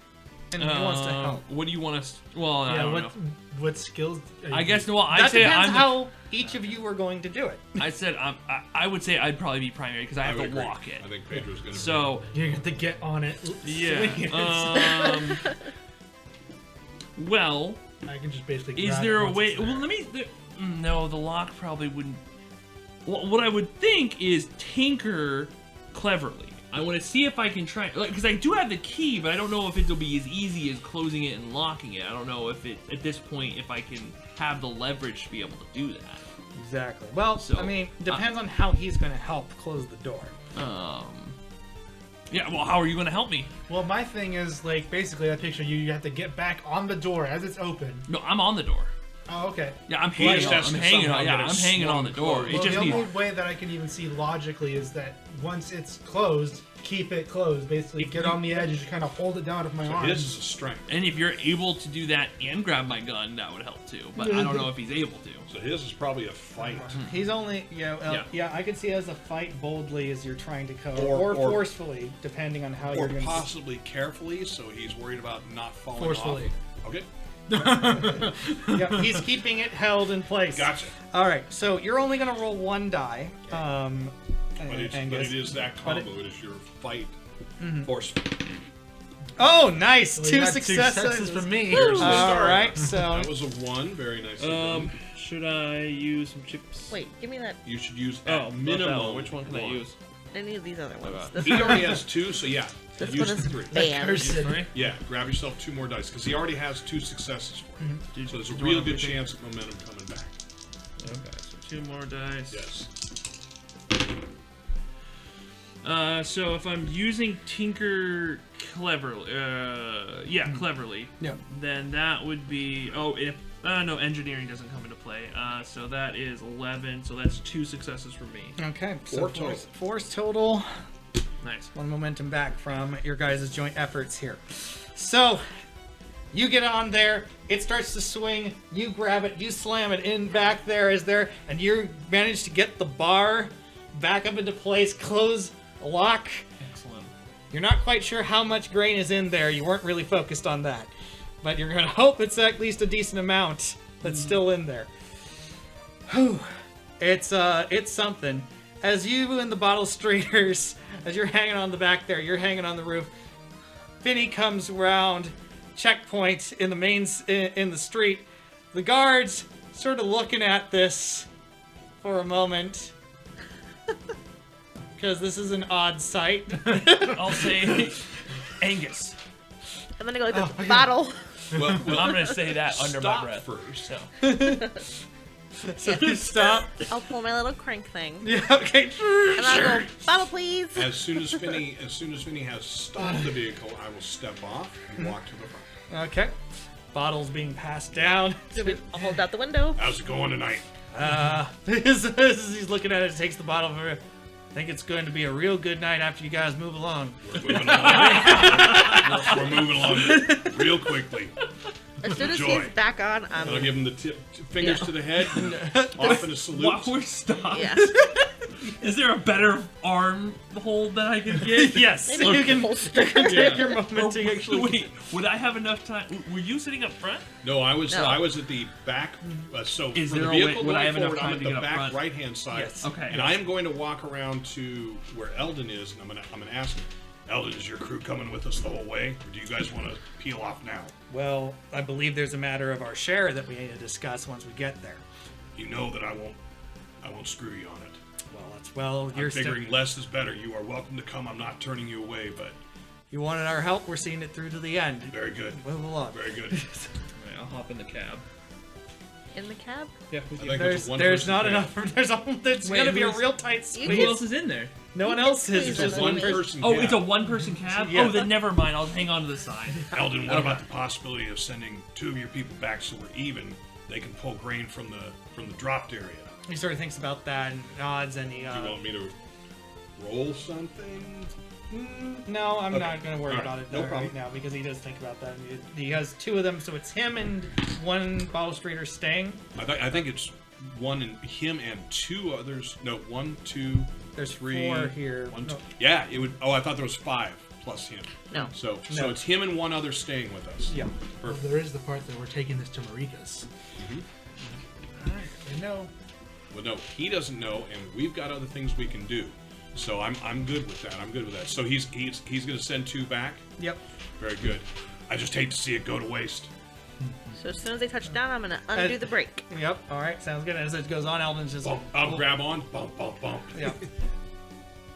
Speaker 2: and who wants to help?
Speaker 3: what do you want us? Well, I
Speaker 4: yeah,
Speaker 3: don't
Speaker 4: what
Speaker 3: know.
Speaker 4: what skills? Are
Speaker 3: I
Speaker 4: you-
Speaker 3: guess well, I
Speaker 2: That
Speaker 3: say
Speaker 2: depends
Speaker 3: I'm.
Speaker 2: how each of you are going to do it.
Speaker 3: I said I would say I'd probably be primary because I have
Speaker 1: would
Speaker 3: to
Speaker 1: agree.
Speaker 3: walk it.
Speaker 1: I think Pedro's going to
Speaker 3: So
Speaker 4: You're gonna have to get on it. swing it.
Speaker 3: yeah. Well,
Speaker 4: I can just basically.
Speaker 3: is
Speaker 4: grab
Speaker 3: there
Speaker 4: it
Speaker 3: a
Speaker 4: once
Speaker 3: way?
Speaker 4: it's
Speaker 3: Well,
Speaker 4: there.
Speaker 3: let me. No, the lock probably wouldn't. Well, what I would think is tinker cleverly. I want to see if I can try, because I do have the key, but I don't know if it'll be as easy as closing it and locking it. I don't know if it at this point if I can have the leverage to be able to do that.
Speaker 2: Exactly. Well,
Speaker 3: So,
Speaker 2: I mean, depends on how he's going to help close the door.
Speaker 3: Yeah. Well, how are you going to help me?
Speaker 4: Well, my thing is like basically I picture you have to get back on the door as it's open.
Speaker 3: No, I'm on the door.
Speaker 4: Oh, okay.
Speaker 3: Yeah, I'm
Speaker 1: He
Speaker 3: hanging.
Speaker 1: just
Speaker 3: On,
Speaker 1: has
Speaker 3: I'm
Speaker 1: to
Speaker 3: hanging
Speaker 1: somehow
Speaker 3: on. Yeah,
Speaker 1: get it
Speaker 3: I'm hanging on the
Speaker 1: swung
Speaker 3: door.
Speaker 1: closed.
Speaker 3: It
Speaker 4: Well,
Speaker 3: just
Speaker 4: the
Speaker 3: needs.
Speaker 4: only way that I can even see logically is that once it's closed, keep it closed. Basically, get on the edge and just kind of hold it down with my
Speaker 1: So
Speaker 4: arm.
Speaker 1: his is a strength.
Speaker 3: And if you're able to do that and grab my gun, that would help too. But I don't know if he's able to.
Speaker 1: So his is probably a fight.
Speaker 2: He's only,
Speaker 3: Yeah.
Speaker 2: I can see it as a fight boldly as you're trying to cover,
Speaker 1: Or-
Speaker 2: or forcefully, depending on how
Speaker 1: Or
Speaker 2: you're going to.
Speaker 1: possibly carefully, so he's worried about not falling
Speaker 4: Forcefully.
Speaker 1: off. Okay,
Speaker 2: Yep, he's keeping it held in place.
Speaker 1: gotcha.
Speaker 2: All right, so you're only going to roll one die.
Speaker 1: But it
Speaker 2: Angus.
Speaker 1: is that
Speaker 2: But
Speaker 1: combo. It is your fight forceful.
Speaker 2: Oh, nice!
Speaker 6: We
Speaker 2: Two
Speaker 6: got
Speaker 2: successes
Speaker 6: from me.
Speaker 1: There's the
Speaker 2: All
Speaker 1: start.
Speaker 2: right, so
Speaker 1: That was a 1. Very nice.
Speaker 3: Should I use some chips?
Speaker 5: Wait, give me that.
Speaker 1: You should use
Speaker 3: Oh,
Speaker 1: at
Speaker 3: not that
Speaker 1: minimum.
Speaker 3: one. Which one can I use?
Speaker 5: Any of these other ones.
Speaker 3: Okay.
Speaker 5: This
Speaker 1: He
Speaker 5: one,
Speaker 1: already has 2, so yeah.
Speaker 5: this
Speaker 1: use
Speaker 5: one is
Speaker 1: the 3.
Speaker 5: banned.
Speaker 6: Cursed.
Speaker 3: Three?
Speaker 1: Yeah, grab yourself 2 more dice because he already has 2 successes for you. So there's a
Speaker 3: Do you
Speaker 1: real
Speaker 3: want
Speaker 1: good
Speaker 3: everything?
Speaker 1: chance of momentum coming back.
Speaker 3: Okay, so 2 more dice.
Speaker 1: Yes.
Speaker 3: So if I'm using Tinker cleverly, cleverly,
Speaker 2: yeah.
Speaker 3: then that would be no, engineering doesn't come into play. So that is 11. So that's 2 successes for me.
Speaker 2: Okay, so
Speaker 1: 4 total.
Speaker 2: Force total.
Speaker 3: Nice.
Speaker 2: One momentum back from your guys' joint efforts here. So, you get on there, it starts to swing, you grab it, you slam it in back there, and you manage to get the bar back up into place, close, lock.
Speaker 3: Excellent.
Speaker 2: You're not quite sure how much grain is in there, you weren't really focused on that. But you're gonna hope it's at least a decent amount that's still in there. Whew. It's something. As you and the bottle streeters, as you're hanging on the back there, you're hanging on the roof. Phiney comes around, checkpoint in the in the street. The guards sort of looking at this for a moment, because this is an odd sight.
Speaker 3: I'll say Angus.
Speaker 5: I'm gonna go like the bottle.
Speaker 1: Well,
Speaker 3: I'm gonna say that under my
Speaker 1: stop
Speaker 3: breath.
Speaker 1: first.
Speaker 3: So.
Speaker 2: So you stop.
Speaker 5: I'll pull my little crank thing.
Speaker 2: Yeah, okay.
Speaker 5: And I'll go, bottle please.
Speaker 1: As soon as Phiney has stopped the vehicle, I will step off and walk to the front.
Speaker 2: Okay. Bottles being passed down.
Speaker 5: I'll hold out the window.
Speaker 1: How's it going tonight?
Speaker 2: As he's looking at it, takes the bottle from her. I think it's going to be a real good night after you guys move along.
Speaker 1: We're moving along. We're moving along real quickly.
Speaker 5: As soon as
Speaker 1: Enjoy.
Speaker 5: he's back on,
Speaker 1: I'll give him the fingers
Speaker 5: Yeah.
Speaker 1: to the head, off in a salute.
Speaker 3: While we're stopped,
Speaker 5: yeah.
Speaker 3: is there a better arm hold that I can get?
Speaker 2: Yes,
Speaker 5: Maybe
Speaker 2: you can
Speaker 5: holster.
Speaker 2: take your
Speaker 3: Or,
Speaker 2: moment to actually.
Speaker 3: wait, would I have enough time? Were you sitting up front?
Speaker 1: No, I was
Speaker 5: No.
Speaker 1: at the back. So
Speaker 3: Is
Speaker 1: for the
Speaker 3: there a way-
Speaker 1: vehicle
Speaker 3: would I
Speaker 1: going
Speaker 3: have enough
Speaker 1: forward,
Speaker 3: time
Speaker 1: I'm
Speaker 3: to
Speaker 1: at
Speaker 3: get
Speaker 1: the
Speaker 3: up
Speaker 1: back
Speaker 3: front?
Speaker 1: right hand side.
Speaker 2: Yes.
Speaker 3: Okay.
Speaker 1: And I am going to walk around to where Eldon is, and I'm gonna ask him, Eldon, is your crew coming with us the whole way, or do you guys want to peel off now?
Speaker 2: Well, I believe there's a matter of our share that we need to discuss once we get there.
Speaker 1: You know that I won't screw you on it.
Speaker 2: You're
Speaker 1: I'm figuring less is better. You are welcome to come. I'm not turning you away, but
Speaker 2: you wanted our help. We're seeing it through to the end.
Speaker 1: very good.
Speaker 2: Move along.
Speaker 1: Very good.
Speaker 3: Right, I'll hop in the cab.
Speaker 5: In the cab?
Speaker 3: Yeah, with
Speaker 1: I
Speaker 3: you.
Speaker 1: think
Speaker 2: There's
Speaker 1: it's a
Speaker 2: there's
Speaker 1: one-person
Speaker 2: not
Speaker 1: cab.
Speaker 2: enough. There's
Speaker 3: Wait,
Speaker 2: going to be a
Speaker 3: who's-
Speaker 2: real tight
Speaker 5: You
Speaker 2: space.
Speaker 3: Who else is in there?
Speaker 2: No one else is.
Speaker 5: Please
Speaker 2: It's just
Speaker 5: don't
Speaker 2: one
Speaker 5: leave.
Speaker 2: person.
Speaker 1: One-person
Speaker 3: Oh,
Speaker 1: cab.
Speaker 3: it's a one-person cab.
Speaker 2: Yeah.
Speaker 3: Oh, then never mind. I'll hang on to the side.
Speaker 1: Eldon, what about the possibility of sending 2 of your people back so we're even? They can pull grain from the dropped area.
Speaker 2: He sort of thinks about that and nods, and he.
Speaker 1: Do you want me to roll something?
Speaker 2: No, I'm
Speaker 1: Okay.
Speaker 2: not going to worry
Speaker 1: All right.
Speaker 2: about it
Speaker 1: No
Speaker 2: right
Speaker 1: problem.
Speaker 2: now because he does think about that. He has 2 of them, so it's him and one bottle streeter staying.
Speaker 1: I think it's him and 2 others. No, 1, 2.
Speaker 2: There's
Speaker 1: 3,
Speaker 2: 4 here.
Speaker 1: 1, 2.
Speaker 2: No.
Speaker 1: Yeah, it would. Oh, I thought there was 5 plus him.
Speaker 5: No.
Speaker 1: So
Speaker 2: No.
Speaker 1: it's him and 1 other staying with us.
Speaker 2: Yeah.
Speaker 4: Well,
Speaker 1: Perfect.
Speaker 4: there is the part that we're taking this to Marika's.
Speaker 2: I know.
Speaker 1: Well, no, he doesn't know, and we've got other things we can do. So I'm good with that. I'm good with that. So he's going to send 2 back.
Speaker 2: Yep.
Speaker 1: Very good. I just hate to see it go to waste.
Speaker 5: So as soon as they touch down, I'm gonna undo the brake.
Speaker 2: Yep. All right. Sounds good. As it goes on, Eldon's just.
Speaker 1: Bump, I'll grab on. Bump, bump, bump.
Speaker 2: Yeah.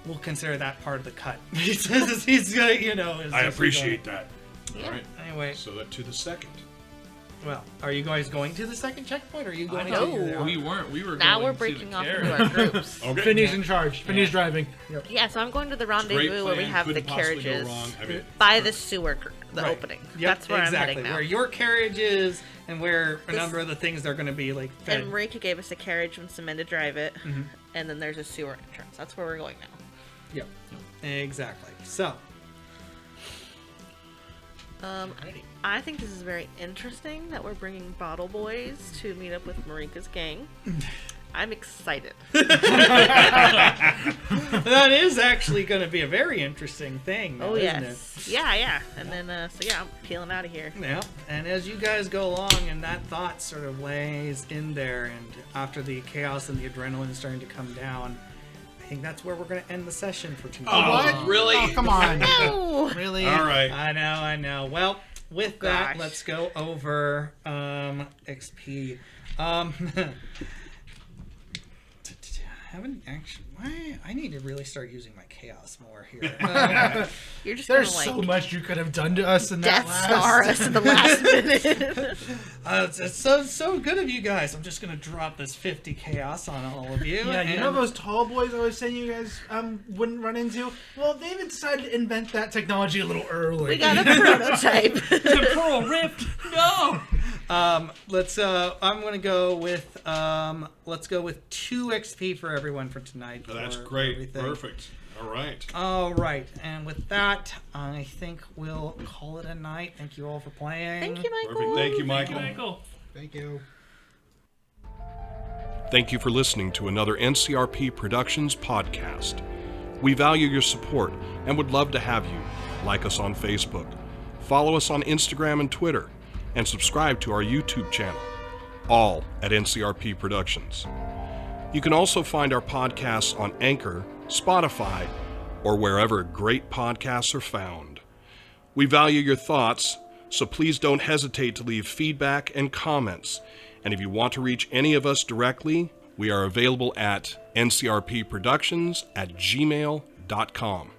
Speaker 2: We'll consider that part of the cut. He says he's gonna, is
Speaker 1: I
Speaker 2: just
Speaker 1: appreciate that.
Speaker 5: Yeah.
Speaker 1: All right.
Speaker 2: going. Anyway,
Speaker 1: So that to the second.
Speaker 2: well, are you guys going to the second checkpoint? Or are you going
Speaker 5: know.
Speaker 2: to?
Speaker 3: We weren't. We were.
Speaker 5: Now
Speaker 3: going
Speaker 5: we're
Speaker 3: to
Speaker 5: breaking
Speaker 3: the
Speaker 5: off
Speaker 3: carriage.
Speaker 5: into our groups.
Speaker 1: Okay.
Speaker 4: Finney's in charge. Finney's driving.
Speaker 5: Yeah, so I'm going to the
Speaker 1: Great
Speaker 5: rendezvous where we
Speaker 1: plan.
Speaker 5: have the
Speaker 1: Couldn't possibly go
Speaker 5: carriages
Speaker 1: wrong. I mean,
Speaker 5: by the sewer, the
Speaker 2: Right.
Speaker 5: opening.
Speaker 2: Yep,
Speaker 5: That's where
Speaker 2: exactly.
Speaker 5: I'm heading now.
Speaker 2: Where your carriage is, and where a
Speaker 5: This-
Speaker 2: number of the things they're going to be like fed.
Speaker 5: And Marika gave us a carriage and some men to drive it,
Speaker 2: Mm-hmm.
Speaker 5: and then there's a sewer entrance. That's where we're going now.
Speaker 2: Yep. Exactly. So,
Speaker 5: I think this is very interesting that we're bringing Bottle Boys to meet up with Marika's gang. I'm excited.
Speaker 2: that is actually going to be a very interesting thing.
Speaker 5: Oh,
Speaker 2: isn't
Speaker 5: yes. Yeah. And then, I'm peeling out of here.
Speaker 2: Yeah, and as you guys go along and that thought sort of lays in there, and after the chaos and the adrenaline is starting to come down, I think that's where we're going to end the session for tonight.
Speaker 1: Oh,
Speaker 4: What?
Speaker 1: really?
Speaker 4: Oh, come on.
Speaker 5: No!
Speaker 4: Really?
Speaker 1: All right.
Speaker 2: I know. Well, with that,
Speaker 5: Gosh.
Speaker 2: let's go over XP. I haven't actually. Why? I need to really start using my chaos more here.
Speaker 5: You're just
Speaker 4: There's
Speaker 5: gonna,
Speaker 4: so much you could have done to us in that
Speaker 5: Death Star us in the last minute.
Speaker 2: it's so good of you guys. I'm just gonna drop this 50 chaos on all of you.
Speaker 6: Yeah, you
Speaker 2: and-
Speaker 6: know those tall boys I was saying you guys wouldn't run into? Well, they even decided to invent that technology a little early.
Speaker 5: We got a prototype.
Speaker 3: Temporal rift. No.
Speaker 2: Let's. I'm gonna go with. Let's go with 2 XP for everyone for tonight.
Speaker 1: Oh, that's
Speaker 2: for
Speaker 1: great.
Speaker 2: everything.
Speaker 1: Perfect. All right.
Speaker 2: All right, and with that, I think we'll call it a night. Thank you all for playing.
Speaker 5: Thank you, Michael.
Speaker 1: Perfect. Thank you, Michael.
Speaker 3: Michael.
Speaker 4: Thank you.
Speaker 1: Thank you for listening to another NCRP Productions podcast. We value your support and would love to have you like us on Facebook, follow us on Instagram and Twitter, and subscribe to our YouTube channel, all at NCRP Productions. You can also find our podcasts on Anchor, Spotify, or wherever great podcasts are found. We value your thoughts, so please don't hesitate to leave feedback and comments. And if you want to reach any of us directly, we are available at ncrpproductions@gmail.com.